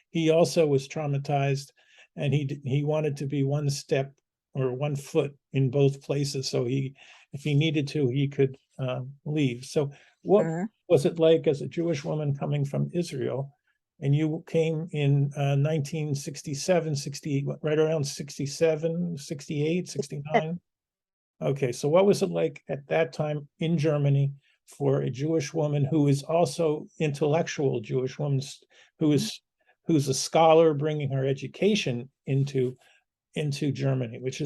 he also was traumatized, and he wanted to be one step or one foot in both places. So if he needed to, he could leave. So what was it like as a Jewish woman coming from Israel? And you came in 1967, right around 67, 68, 69. Okay, so what was it like at that time in Germany for a Jewish woman who is also intellectual Jewish woman, who's a scholar, bringing her education into Germany, which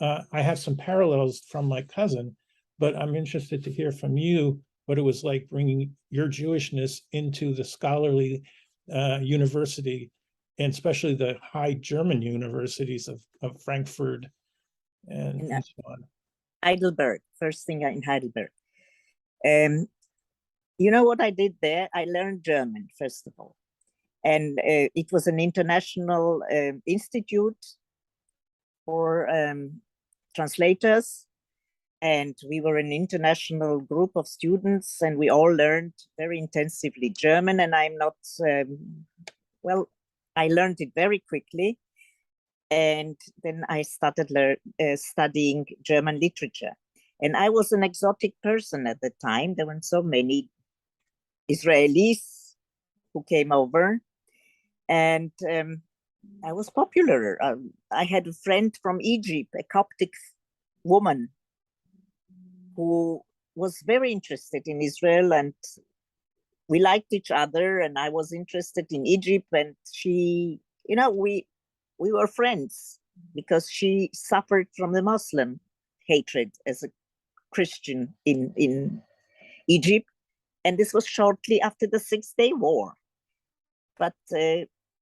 I have some parallels from my cousin, but I'm interested to hear from you what it was like bringing your Jewishness into the scholarly university, and especially the high German universities of Frankfurt and so on. Heidelberg, first thing in Heidelberg. You know what I did there? I learned German, first of all. And it was an international institute for translators. And we were an international group of students, and we all learned very intensively German. And I'm not, well, I learned it very quickly. And then I started studying German literature. And I was an exotic person at the time. There weren't so many Israelis who came over. And I was popular. I had a friend from Egypt, a Coptic woman, who was very interested in Israel, and we liked each other, and I was interested in Egypt, and she, we were friends because she suffered from the Muslim hatred as a Christian in Egypt. And this was shortly after the 6-Day War. But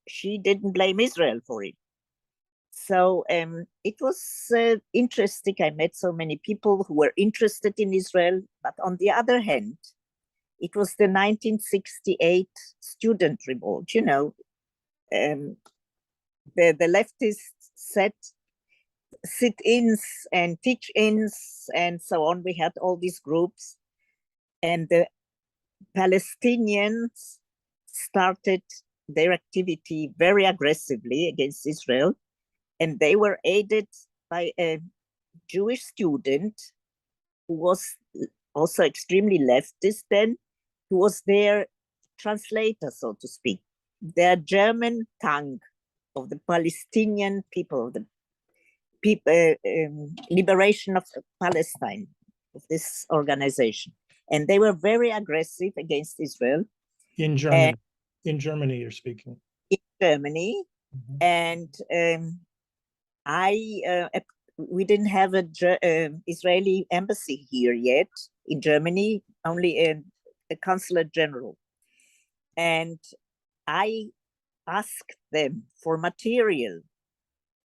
she didn't blame Israel for it. So it was interesting. I met so many people who were interested in Israel. But on the other hand, it was the 1968 student revolt. The leftists set sit-ins and teach-ins and so on. We had all these groups. And the Palestinians started their activity very aggressively against Israel. And they were aided by a Jewish student who was also extremely leftist then, who was their translator, so to speak, their German tongue of the Palestinian people, the liberation of Palestine, of this organization. And they were very aggressive against Israel. In Germany, you're speaking. In Germany. Mm-hmm. And we didn't have an Israeli embassy here yet in Germany, only a consulate general. And I asked them for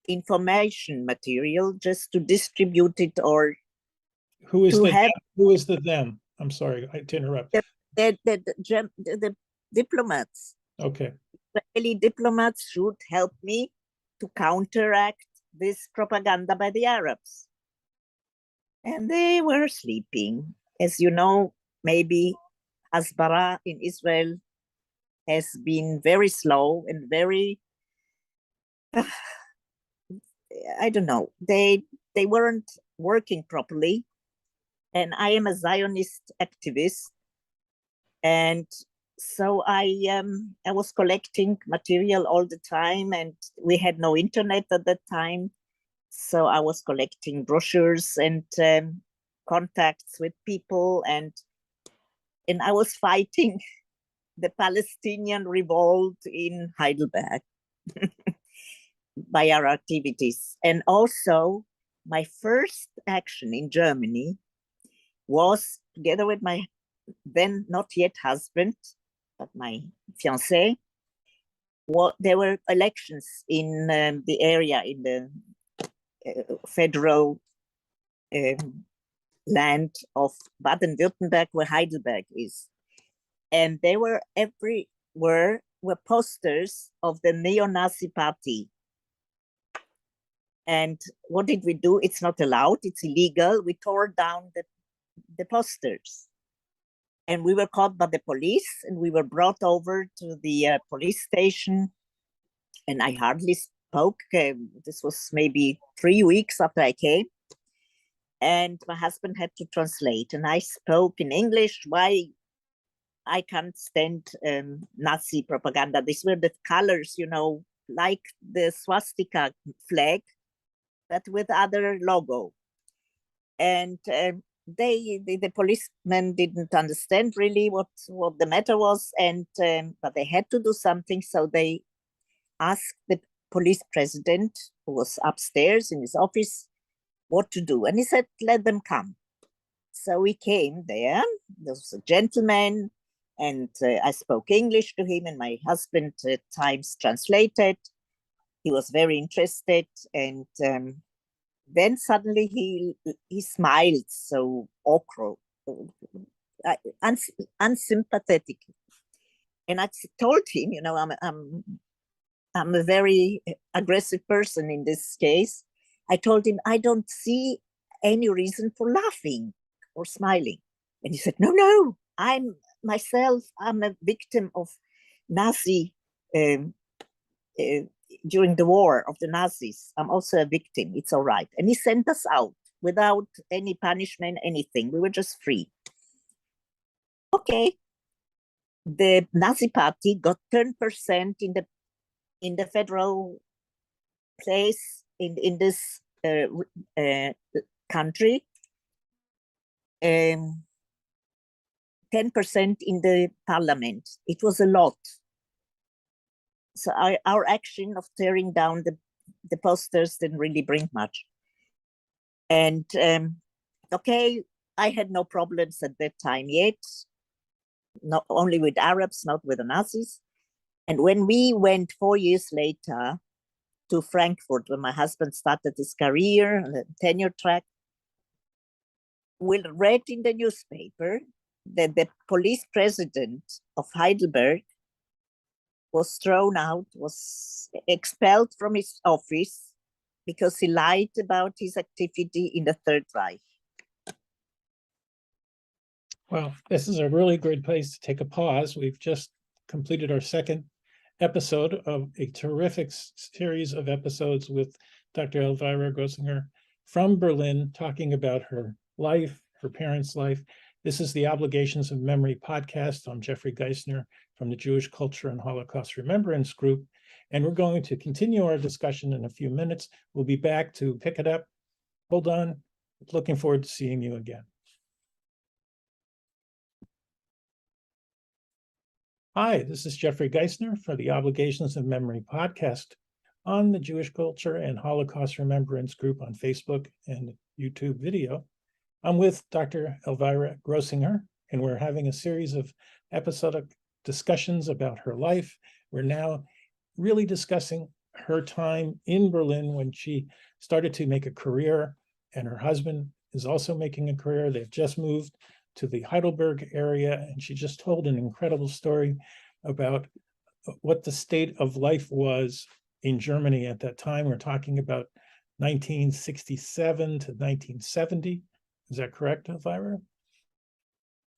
information material, just to distribute it or who is the them? I'm sorry to interrupt. The diplomats. Okay. Israeli diplomats should help me to counteract this propaganda by the Arabs. And they were sleeping. As you know, maybe Hasbara in Israel has been very slow and very, I don't know, they weren't working properly. And I am a Zionist activist. And so I was collecting material all the time, and we had no internet at that time. So I was collecting brochures and contacts with people, and I was fighting the Palestinian revolt in Heidelberg by our activities. And also my first action in Germany was together with my then not yet husband, but my fiancé. There were elections in the area, in the federal land of Baden-Württemberg, where Heidelberg is. And they were everywhere were posters of the neo-Nazi party. And what did we do? It's not allowed, it's illegal. We tore down the posters. And we were caught by the police, and we were brought over to the police station. And I hardly spoke. This was maybe 3 weeks after I came. And my husband had to translate. And I spoke in English why I can't stand Nazi propaganda. These were the colors, like the swastika flag, but with other logo. And the policemen didn't understand really what the matter was, and but they had to do something. So they asked the police president, who was upstairs in his office, what to do. And he said, let them come. So we came there. There was a gentleman, and I spoke English to him, and my husband at times translated. He was very interested, and then suddenly he smiled so awkward, unsympathetic. And I told him, I'm a very aggressive person in this case. I told him, I don't see any reason for laughing or smiling. And he said, no, I'm a victim of Nazi, during the war of the Nazis. I'm also a victim, it's all right. And he sent us out without any punishment, anything. We were just free. Okay. The Nazi party got 10% in the federal place in this country, 10% in the parliament. It was a lot. So our action of tearing down the posters didn't really bring much. And okay, I had no problems at that time yet, not only with Arabs, not with the Nazis. And when we went 4 years later to Frankfurt, when my husband started his career, the tenure track, we read in the newspaper that the police president of Heidelberg was thrown out, was expelled from his office because he lied about his activity in the Third Reich. Well, this is a really great place to take a pause. We've just completed our second episode of a terrific series of episodes with Dr. Elvira Groezinger from Berlin, talking about her life, her parents' life. This is the Obligations of Memory podcast. I'm Jeffrey Geisner from the Jewish Culture and Holocaust Remembrance Group, and we're going to continue our discussion in a few minutes. We'll be back to pick it up. Hold on. Looking forward to seeing you again. Hi, this is Jeffrey Geisner for the Obligations of Memory podcast on the Jewish Culture and Holocaust Remembrance Group on Facebook and YouTube video. I'm with Dr. Elvira Groezinger, and we're having a series of episodic discussions about her life. We're now really discussing her time in Berlin when she started to make a career, and her husband is also making a career. They've just moved to the Heidelberg area, and she just told an incredible story about what the state of life was in Germany at that time. We're talking about 1967 to 1970. Is that correct, Elvira?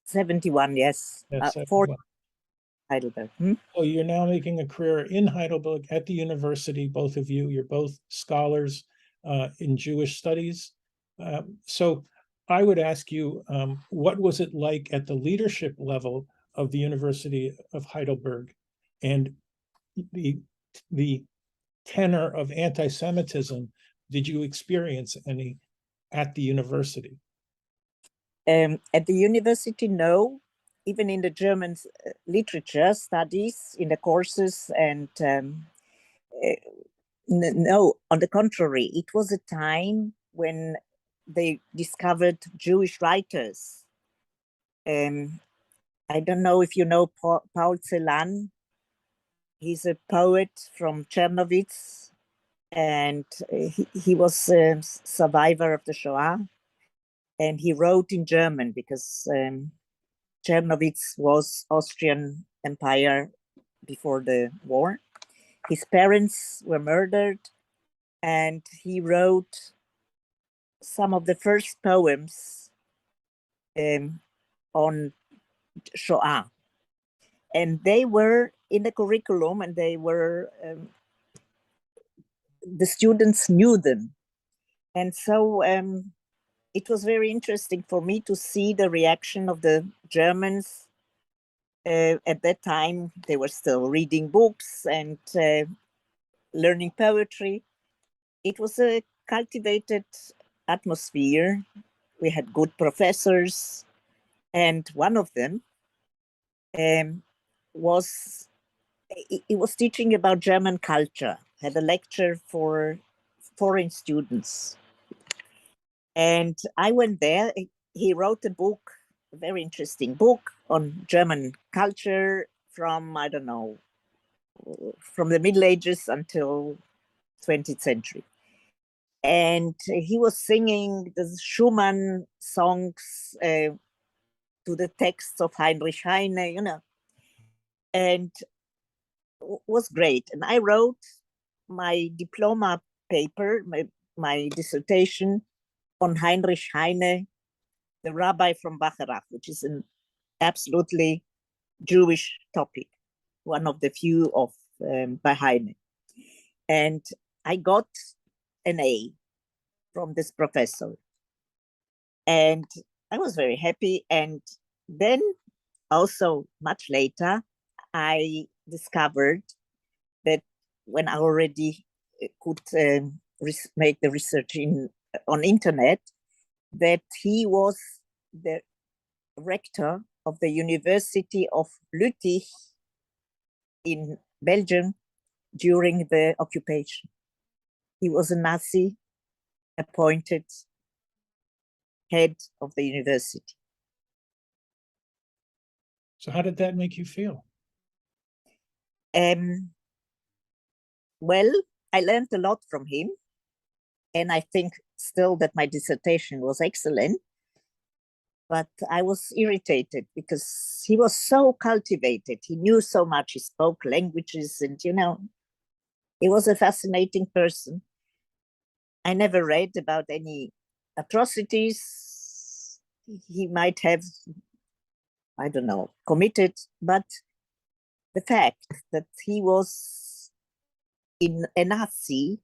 71, yes. Yes, For Heidelberg. So you're now making a career in Heidelberg at the university, both of you. You're both scholars in Jewish studies. So I would ask you, what was it like at the leadership level of the University of Heidelberg, and the tenor of anti-Semitism? Did you experience any at the university? At the university, no. Even in the German literature studies, in the courses, and no, on the contrary, it was a time when they discovered Jewish writers. I don't know if you know Paul Celan. He's a poet from Czernowitz, and he was a survivor of the Shoah, and he wrote in German because Czernowitz was Austrian Empire before the war. His parents were murdered, and he wrote some of the first poems on Shoah. And they were in the curriculum, and they were, the students knew them. And so it was very interesting for me to see the reaction of the Germans. At that time, they were still reading books and learning poetry. It was a cultivated atmosphere. We had good professors, and one of them was teaching about German culture, had a lecture for foreign students. And I went there. He wrote a book, a very interesting book on German culture from, I don't know, from the Middle Ages until 20th century. And he was singing the Schumann songs to the texts of Heinrich Heine, you know, and was great. And I wrote my diploma paper, my dissertation on Heinrich Heine, the rabbi from Bacharach, which is an absolutely Jewish topic, one of the few of by Heine. And I got an A from this professor. And I was very happy. And then also much later, I discovered that when I already could make the research on internet, that he was the rector of the University of Lüttich in Belgium during the occupation. He was a Nazi appointed head of the university. So how did that make you feel? Well, I learned a lot from him. And I think still that my dissertation was excellent. But I was irritated because he was so cultivated. He knew so much. He spoke languages and, he was a fascinating person. I never read about any atrocities he might have, I don't know, committed, but the fact that he was in a Nazi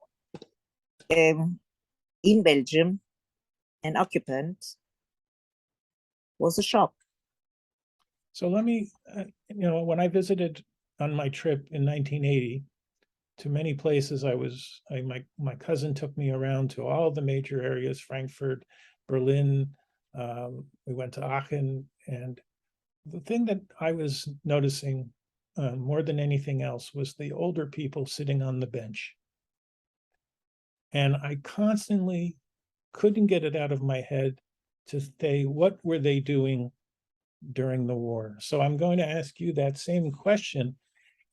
in Belgium, an occupant, was a shock. So let me, when I visited on my trip in 1980 to many places, my cousin took me around to all the major areas, Frankfurt, Berlin, we went to Aachen, and the thing that I was noticing more than anything else was the older people sitting on the bench. And I constantly couldn't get it out of my head to say, what were they doing during the war? So I'm going to ask you that same question.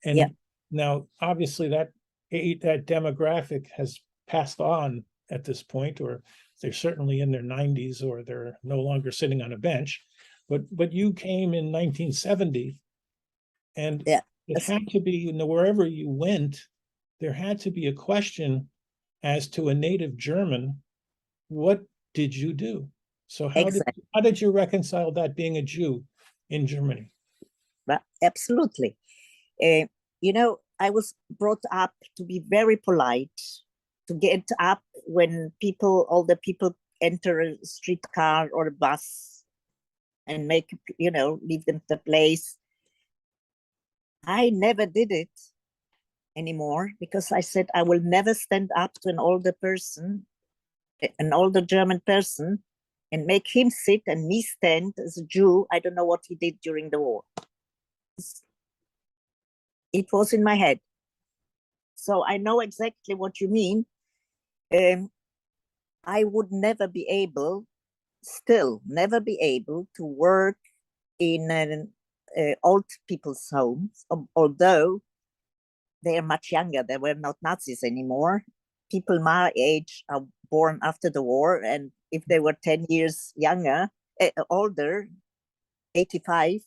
And now, obviously, that demographic has passed on at this point, or they're certainly in their 90s, or they're no longer sitting on a bench. But you came in 1970, and it had to be, wherever you went, there had to be a question as to a native German, what did you do? So how did you reconcile that being a Jew in Germany? Absolutely. I was brought up to be very polite, to get up when all the people enter a streetcar or a bus and leave them the place. I never did it anymore because I said I will never stand up to an older German person, and make him sit and me stand as a Jew. I don't know what he did during the war. It was in my head. So I know exactly what you mean. I would never be able to work in an old people's homes, although they are much younger. They were not Nazis anymore. People my age are born after the war, and if they were 10 years older, 85,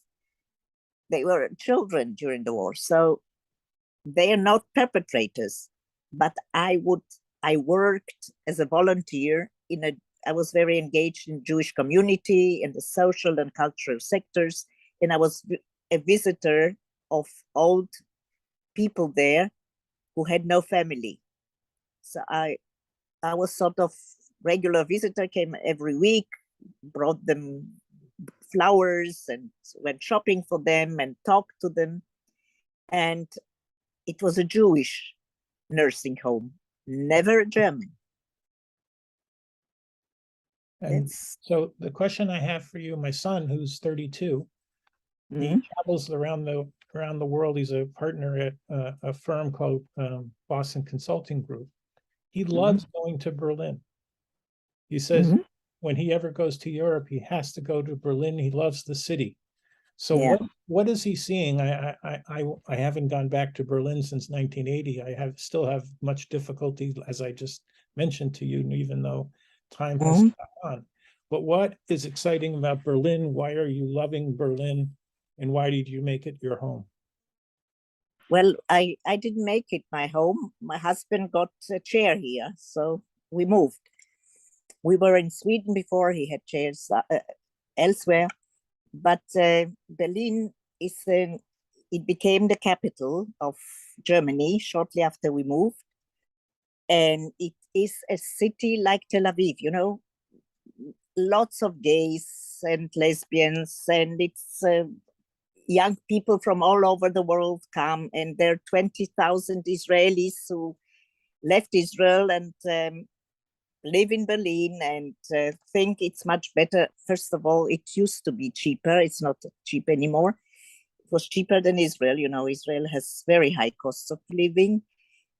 they were children during the war. So they are not perpetrators. But I worked as a volunteer I was very engaged in Jewish community, in the social and cultural sectors, and I was a visitor of old people there who had no family. So I was sort of regular visitor, came every week, brought them flowers and went shopping for them and talked to them. And it was a Jewish nursing home, never a German. And so the question I have for you, my son, who's 32, he travels around the world. He's a partner at a firm called Boston Consulting Group. He loves going to Berlin. He says when he ever goes to Europe, he has to go to Berlin. He loves the city. So what is he seeing? I haven't gone back to Berlin since 1980. I still have much difficulty, as I just mentioned to you, even though time has gone on. But what is exciting about Berlin? Why are you loving Berlin? And why did you make it your home? Well, I didn't make it my home. My husband got a chair here, so we moved. We were in Sweden before, he had chairs elsewhere, but Berlin is, it became the capital of Germany shortly after we moved. And it is a city like Tel Aviv, you know, lots of gays and lesbians, and it's young people from all over the world come, and there are 20,000 Israelis who left Israel and live in Berlin and think it's much better. First of all, it used to be cheaper. It's not cheap anymore. It was cheaper than Israel. You know, Israel has very high costs of living,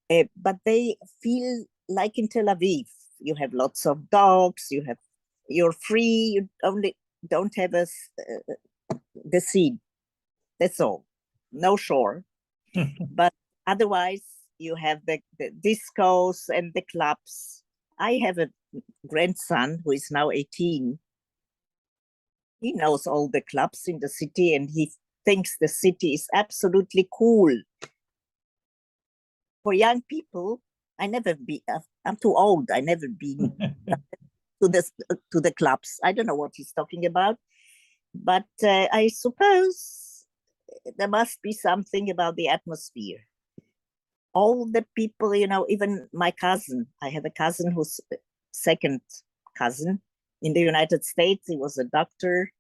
but they feel like in Tel Aviv. You have lots of dogs. You're free. You only don't have the sea. That's all. No shore. But otherwise, you have the discos and the clubs. I have a grandson who is now 18. He knows all the clubs in the city and he thinks the city is absolutely cool. For young people, I'm too old. I never been to the clubs. I don't know what he's talking about, but I suppose there must be something about the atmosphere. All the people, you know, even my cousin, I have a cousin who's second cousin in the United States. He was a doctor,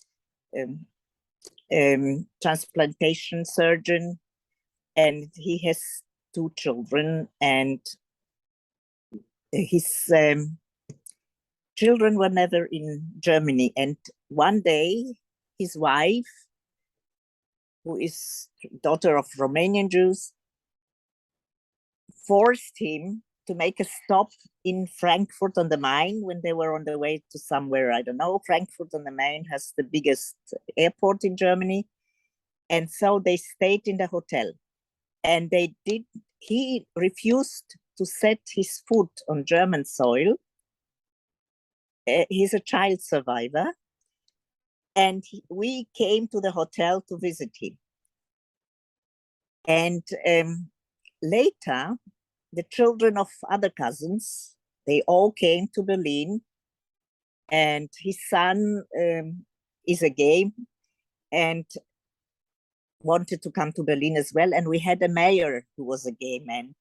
transplantation surgeon, and he has 2 children, and his children were never in Germany. And one day, his wife, who is daughter of Romanian Jews, forced him to make a stop in Frankfurt on the Main when they were on the way to somewhere, I don't know. Frankfurt on the Main has the biggest airport in Germany. And so they stayed in the hotel. And he refused to set his foot on German soil. He's a child survivor. And we came to the hotel to visit him. And later, the children of other cousins, they all came to Berlin, and his son is a gay and wanted to come to Berlin as well. And we had a mayor who was a gay man.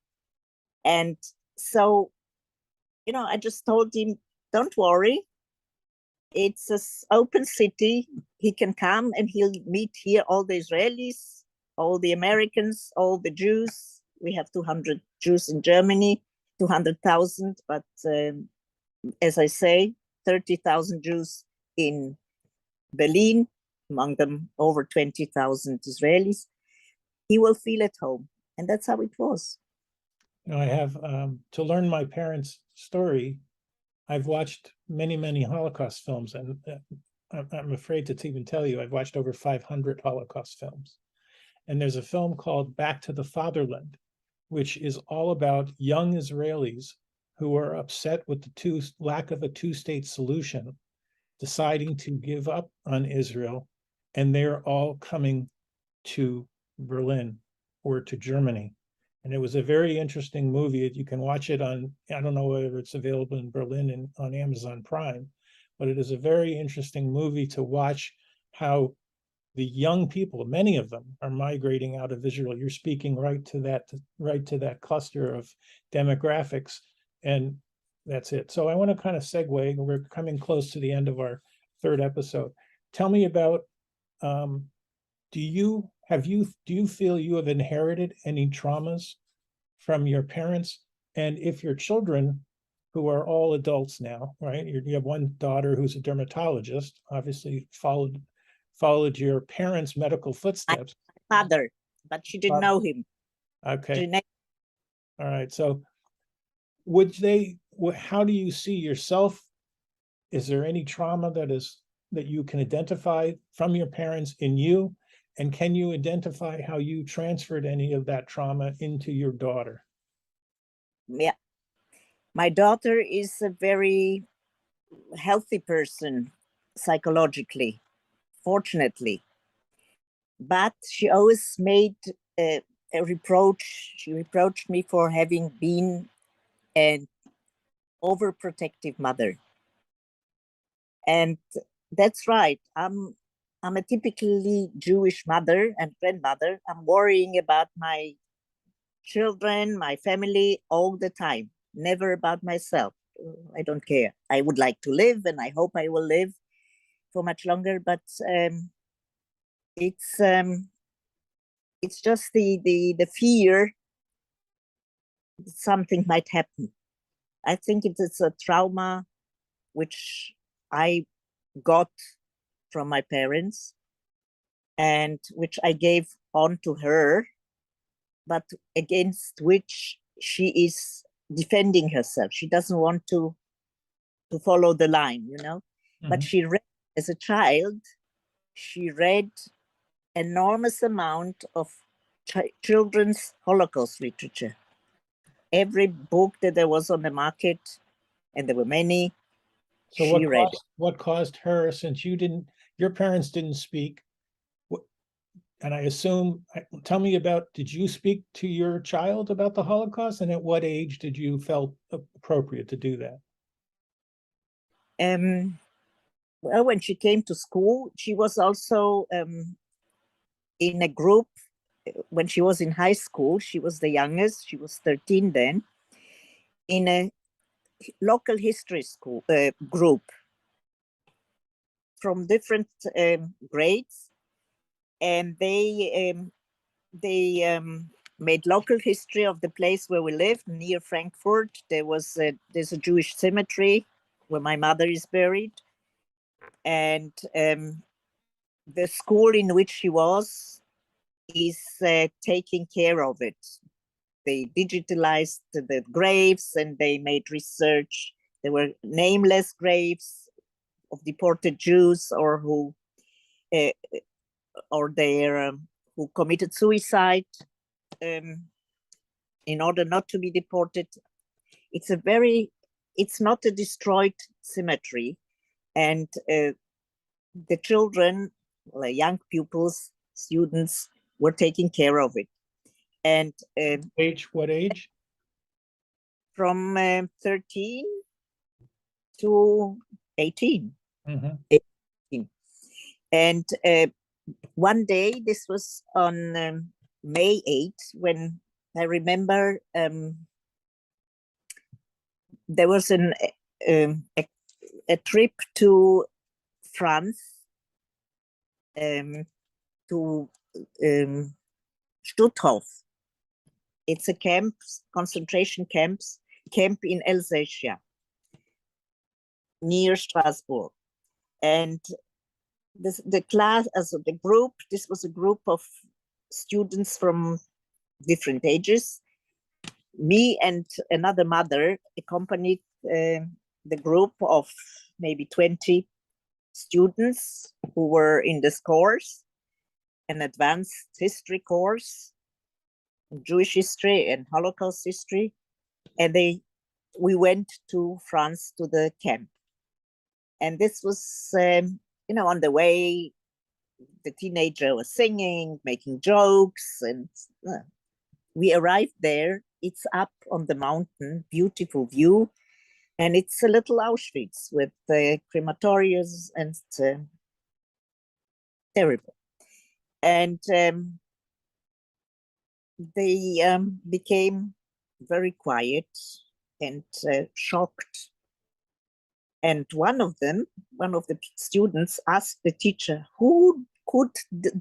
And so, you know, I just told him, don't worry. It's an open city. He can come and he'll meet here all the Israelis, all the Americans, all the Jews. We have 200 Jews in Germany, 200,000, but as I say, 30,000 Jews in Berlin, among them over 20,000 Israelis. He will feel at home. And that's how it was. You know, I have, to learn my parents' story, I've watched many, many Holocaust films, and I'm afraid to even tell you, I've watched over 500 Holocaust films. And there's a film called Back to the Fatherland, which is all about young Israelis who are upset with the lack of a 2-state solution, deciding to give up on Israel, and they're all coming to Berlin or to Germany. And it was a very interesting movie. You can watch it on, I don't know whether it's available in Berlin and on Amazon Prime, but it is a very interesting movie to watch how the young people, many of them, are migrating out of Israel. You're speaking right to that cluster of demographics, and that's it. So I want to kind of segue. We're coming close to the end of our 3rd episode. Tell me about, do you feel you have inherited any traumas from your parents? And if your children, who are all adults now, right? You have one daughter who's a dermatologist, obviously followed your parents' medical footsteps. My father, but she didn't know him. Okay. All right. So how do you see yourself? Is there any trauma that you can identify from your parents in you? And can you identify how you transferred any of that trauma into your daughter? Yeah. My daughter is a very healthy person psychologically, fortunately. But she always made a reproach. She reproached me for having been an overprotective mother. And that's right. I'm a typically Jewish mother and grandmother. I'm worrying about my children, my family all the time, never about myself. I don't care. I would like to live, and I hope I will live for much longer. But it's just the fear that something might happen. I think it is a trauma which I got from my parents and which I gave on to her, but against which she is defending herself. She doesn't want to follow the line, you know. Mhm. But she read, as a child, she read enormous amount of children's Holocaust literature. Every book that there was on the market, and there were many, So she read. what caused her, since your parents didn't speak, and I assume, tell me about, did you speak to your child about the Holocaust, and at what age did you felt appropriate to do that? Well, when she came to school, she was also in a group. When she was in high school, she was the youngest. She was 13 then, in a local history school group from different grades, and they made local history of the place where we lived near Frankfurt. There's a Jewish cemetery where my mother is buried, and the school in which she was is taking care of it. They digitalized the graves and they made research. There were nameless graves of deported Jews or who committed suicide in order not to be deported. It's not a destroyed cemetery, and the children, like young pupils, students, were taking care of it. And What age? from 13 to 18. Mm-hmm. 18. And one day, this was on May 8th, when I remember there was a trip to France, to Stutthof. It's a concentration camp in Alsatia, near Strasbourg. And the class, the group, this was a group of students from different ages. Me and another mother accompanied the group of maybe 20 students who were in this course, an advanced history course, Jewish history and Holocaust history. And we went to France, to the camp. And this was, on the way, the teenager was singing, making jokes, and we arrived there. It's up on the mountain, beautiful view, and it's a little Auschwitz with crematoriums and terrible. And they became very quiet and shocked. And one of the students asked the teacher, who could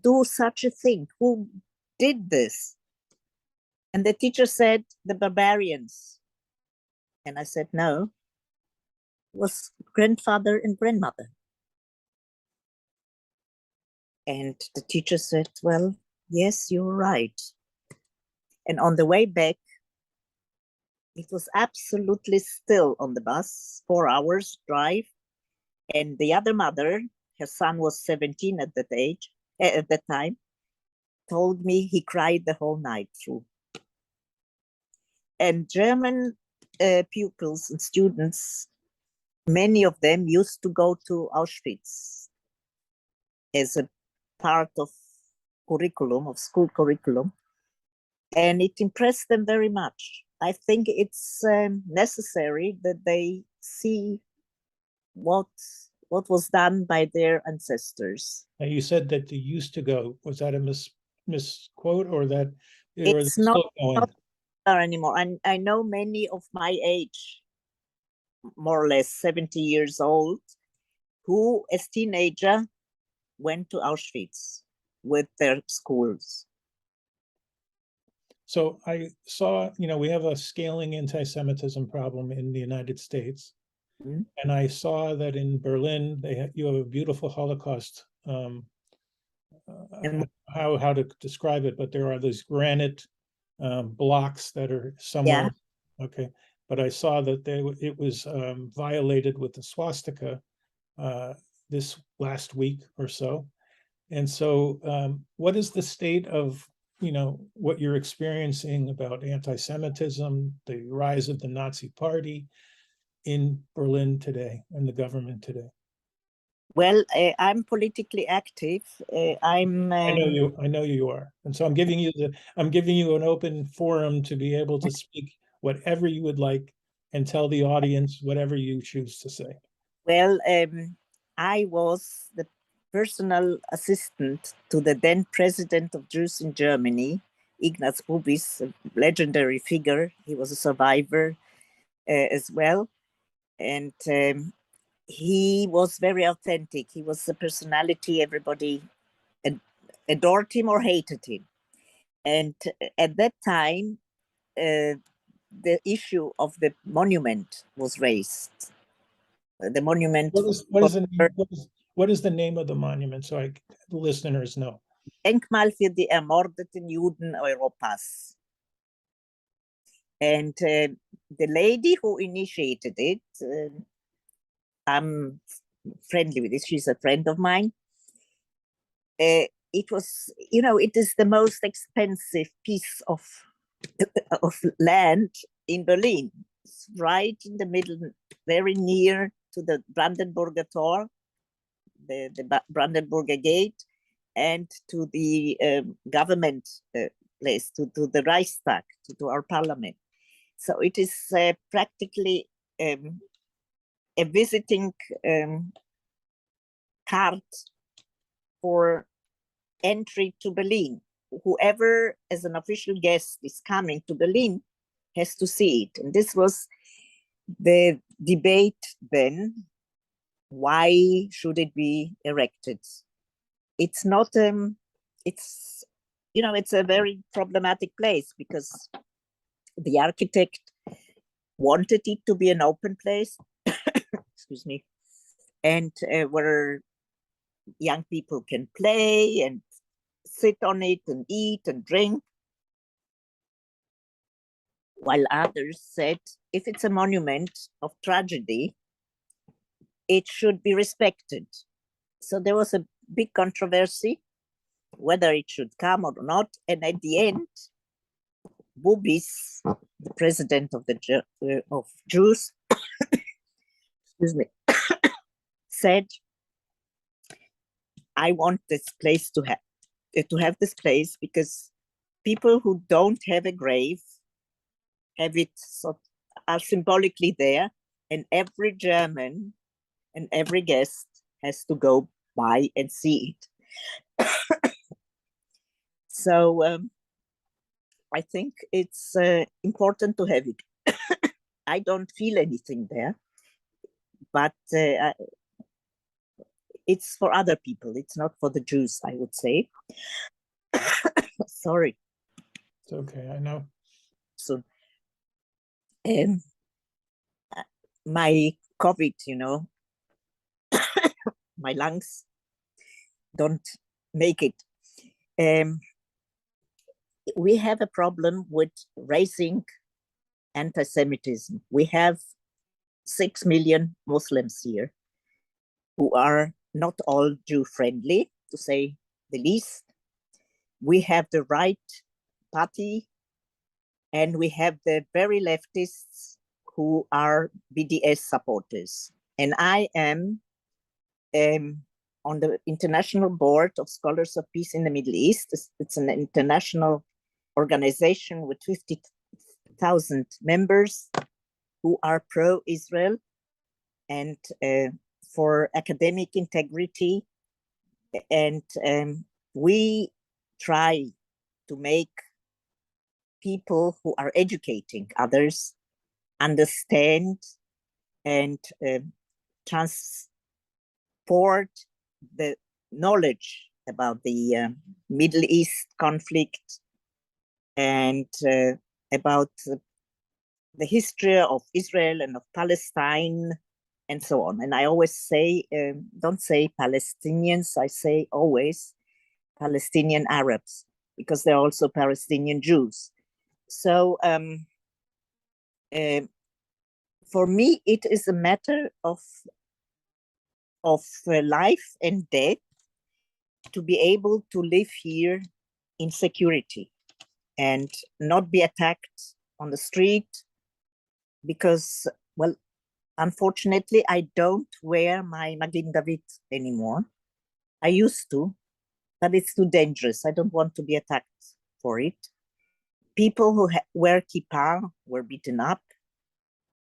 do such a thing? Who did this? And the teacher said, the barbarians. And I said, no, it was grandfather and grandmother. And the teacher said, well, yes, you're right. And on the way back, it was absolutely still on the bus, 4 hours drive. And the other mother, her son was 17 at that time, told me he cried the whole night through. And German pupils and students, many of them used to go to Auschwitz as a part of school curriculum. And it impressed them very much. I think it's necessary that they see what what was done by their ancestors. Now you said that they used to go. Was that a misquote, or that they were It's still going? not there anymore. And I know many of my age, more or less 70 years old, who as teenager went to Auschwitz with their schools. So I saw, we have a scaling anti-Semitism problem in the United States. Mm-hmm. And I saw that in Berlin, you have a beautiful Holocaust, how to describe it, but there are these granite blocks that are somewhere. Yeah. Okay. But I saw that it was violated with the swastika this last week or so. And so what is the state of, what you're experiencing about anti-Semitism, the rise of the Nazi Party in Berlin today, and the government today? Well, I'm politically active. I know you are, and so I'm giving you an open forum to be able to speak whatever you would like and tell the audience whatever you choose to say. Well, I was the personal assistant to the then president of Jews in Germany, Ignaz Bubis, a legendary figure. He was a survivor as well. And he was very authentic. He was a personality. Everybody adored him or hated him. And at that time, the issue of the monument was raised. The monument. What is the name of the monument, so the listeners know? Denkmal für die ermordeten Juden Europas. And the lady who initiated it, I'm friendly with this, she's a friend of mine. It was, it is the most expensive piece of land in Berlin. It's right in the middle, very near to the Brandenburger Tor, the Brandenburger Gate, and to the government place, to the Reichstag, to our parliament. So it is practically a visiting card for entry to Berlin. Whoever, as an official guest, is coming to Berlin has to see it. And this was the debate then. Why should it be erected? It's not, it's a very problematic place because the architect wanted it to be an open place, excuse me, and where young people can play and sit on it and eat and drink. While others said, if it's a monument of tragedy, it should be respected. So there was a big controversy whether it should come or not. And at the end, Bubis, the president of of Jews, excuse me, said, I want this place to have this place because people who don't have a grave have it, are symbolically there, and every German and every guest has to go by and see it. So I think it's important to have it. I don't feel anything there, but it's for other people. It's not for the Jews, I would say. Sorry. It's okay, I know. So my COVID, my lungs don't make it. We have a problem with raising anti-Semitism. We have 6 million Muslims here who are not all Jew-friendly, to say the least. We have the right party, and we have the very leftists who are BDS supporters. And I am on the International Board of Scholars of Peace in the Middle East. It's an international organization with 50,000 members who are pro-Israel and for academic integrity, and we try to make people who are educating others understand and transport the knowledge about the Middle East conflict and about the history of Israel and of Palestine and so on. And I always say, don't say Palestinians, I say always Palestinian Arabs, because they're also Palestinian Jews. So for me, it is a matter of life and death to be able to live here in security and not be attacked on the street because, well, unfortunately, I don't wear my Magen David anymore. I used to, but it's too dangerous. I don't want to be attacked for it. People who wear kippah were beaten up.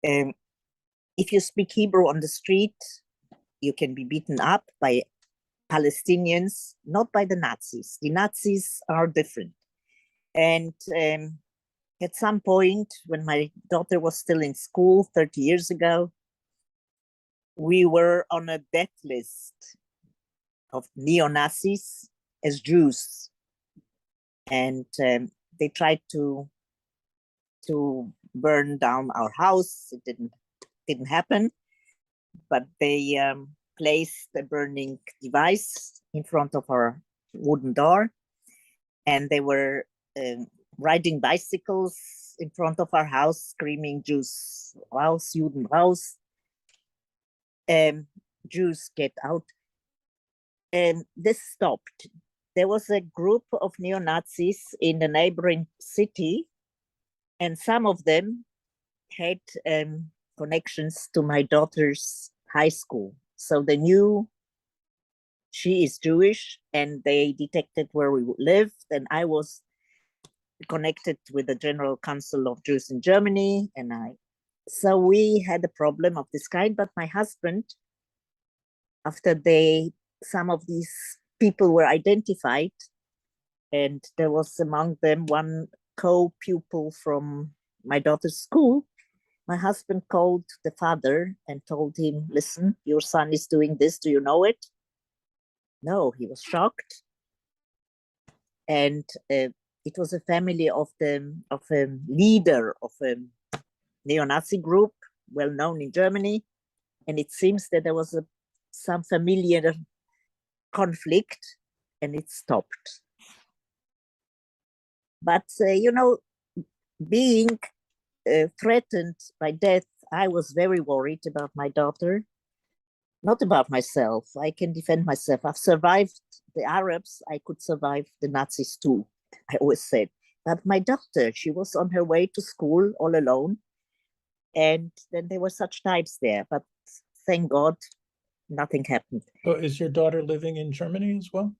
If you speak Hebrew on the street, you can be beaten up by Palestinians, not by the Nazis. The Nazis are different. And at some point, when my daughter was still in school 30 years ago, we were on a death list of neo-Nazis as Jews. And they tried to burn down our house. It didn't happen, but they placed a burning device in front of our wooden door, and they were riding bicycles in front of our house, screaming, Jews raus, Juden raus, Jews get out. And this stopped. There was a group of neo-Nazis in the neighboring city, and some of them had connections to my daughter's high school. So they knew she is Jewish, and they detected where we lived, and I was connected with the General Council of Jews in Germany, so we had a problem of this kind. But my husband, after some of these people were identified, and there was among them one co-pupil from my daughter's school, my husband called the father and told him, listen, your son is doing this, do you know it? No, he was shocked. And it was a family of a leader of a neo-Nazi group, well known in Germany. And it seems that there was some familiar conflict, and it stopped. But, being threatened by death, I was very worried about my daughter, not about myself. I can defend myself. I've survived the Arabs. I could survive the Nazis too, I always said. But my daughter, she was on her way to school all alone. And then there were such types there. But thank God, nothing happened. So is your daughter living in Germany as well?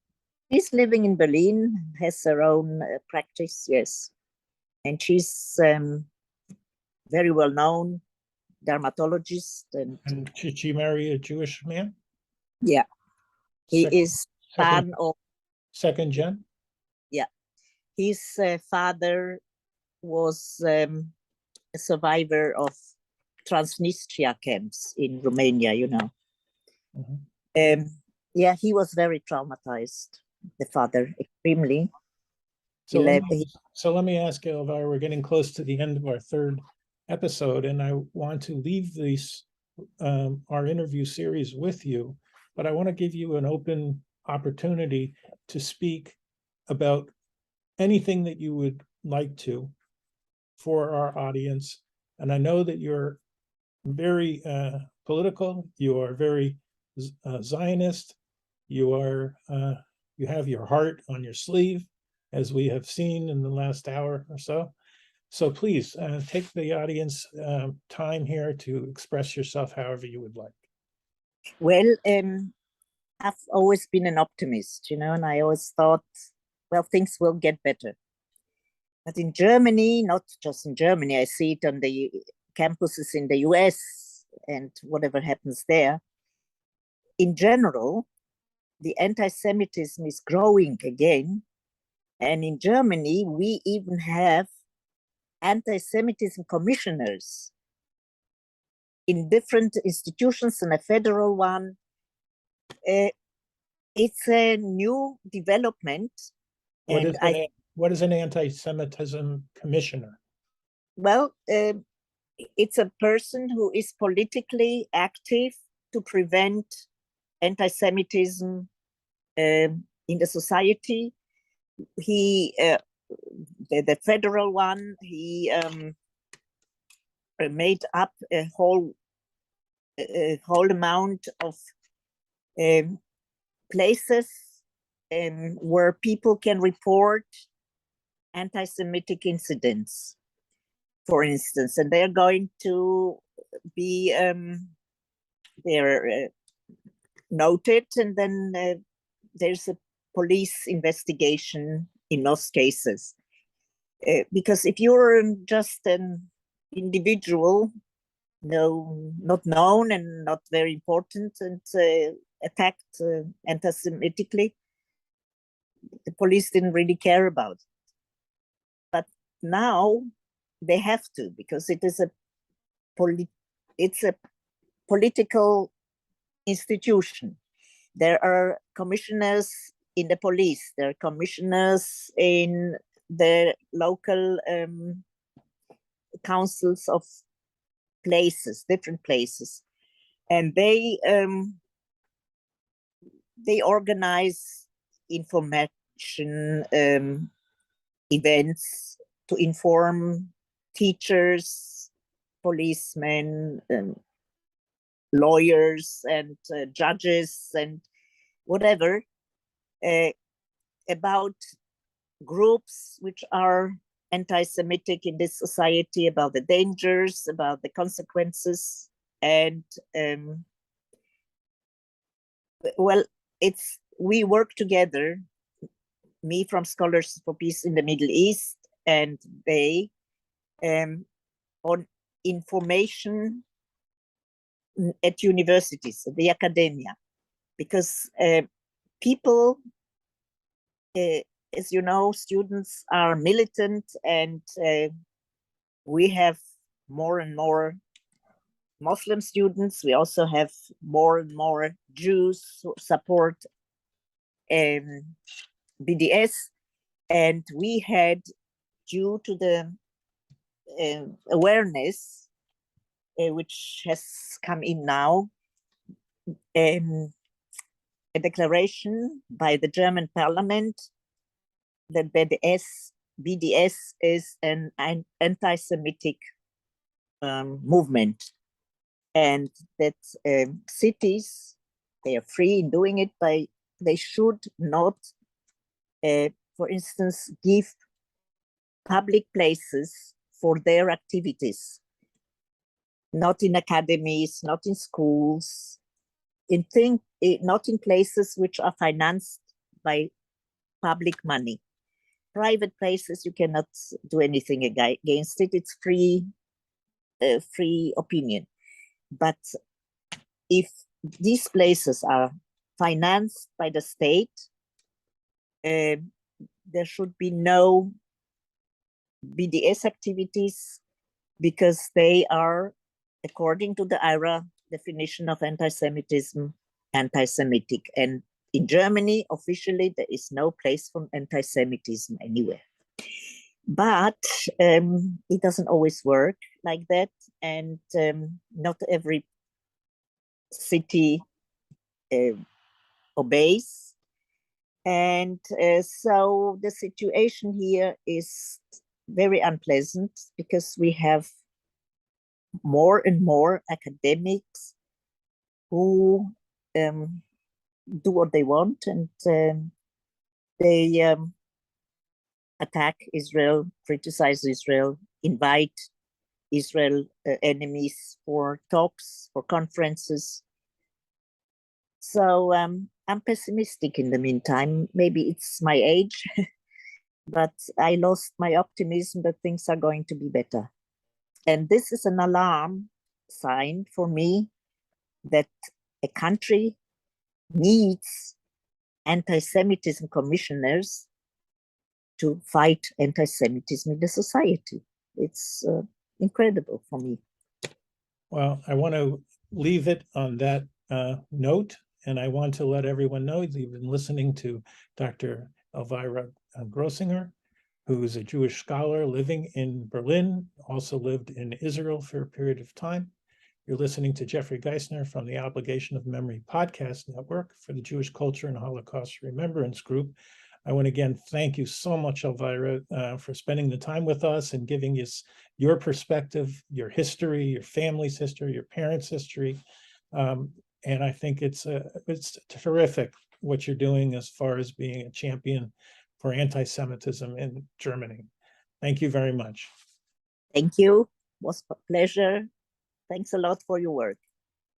She's living in Berlin, has her own practice, yes. And she's very well known dermatologist. And did she marry a Jewish man? Yeah. He is son of... Second gen? Yeah. His father was a survivor of Transnistria camps in Romania, you know. Mm-hmm. Yeah, he was very traumatized, the father, extremely. So let me ask you, Elvira, we're getting close to the end of our third episode, and I want to leave our interview series with you, but I want to give you an open opportunity to speak about anything that you would like to for our audience. And I know that you're very political, you are very Zionist, you have your heart on your sleeve, as we have seen in the last hour or so. So please take the audience time here to express yourself however you would like. Well, I've always been an optimist, and I always thought, well, things will get better. But in Germany, not just in Germany, I see it on the campuses in the US and whatever happens there, in general, the anti-Semitism is growing again. And in Germany, we even have anti-Semitism commissioners in different institutions and a federal one. It's a new development. What is an anti-Semitism commissioner? Well, it's a person who is politically active to prevent anti-Semitism in the society. He, the federal one, he made up a whole amount of places where people can report anti-Semitic incidents, for instance, and they're going to be they're noted, and then there's a police investigation in most cases. Because if you're just an individual, not known and not very important, and attacked anti-Semitically, the police didn't really care about it. But now they have to, because it is it's a political institution. There are commissioners in the police, there are commissioners in the local councils of places, different places, and they organize information events to inform teachers, policemen, lawyers, and judges, and whatever, about groups which are anti-Semitic in this society, about the dangers, about the consequences, and well, we work together, me from Scholars for Peace in the Middle East, and they on information at universities, the academia, because people, as you know, students are militant, and we have more and more Muslim students. We also have more and more Jews who support BDS, and we had, due to the awareness which has come in now, a declaration by the German parliament that BDS is an anti-Semitic movement, and that cities, they are free in doing it, they should not, for instance, give public places for their activities, not in academies, not in schools, not in places which are financed by public money. Private places, you cannot do anything against it. It's free opinion. But if these places are financed by the state, there should be no BDS activities, because they are, according to the IRA definition of anti-Semitism, anti-Semitic. And in Germany, officially, there is no place for anti-Semitism anywhere. But it doesn't always work like that, and not every city obeys. And so the situation here is very unpleasant, because we have more and more academics who do what they want, and they attack Israel, criticize Israel, invite Israel enemies for talks, for conferences. So I'm pessimistic in the meantime. Maybe it's my age, but I lost my optimism that things are going to be better. And this is an alarm sign for me that a country needs anti-Semitism commissioners to fight anti-Semitism in the society. It's incredible for me. Well, I want to leave it on that note, and I want to let everyone know that you've been listening to Dr. Elvira Groezinger, who's a Jewish scholar living in Berlin, also lived in Israel for a period of time. You're listening to Jeffrey Geisner from the Obligation of Memory Podcast Network for the Jewish Culture and Holocaust Remembrance Group. I want to again thank you so much, Elvira, for spending the time with us and giving us your perspective, your history, your family's history, your parents' history. And I think it's terrific what you're doing as far as being a champion for anti-Semitism in Germany. Thank you very much. Thank you. It was a pleasure. Thanks a lot for your work.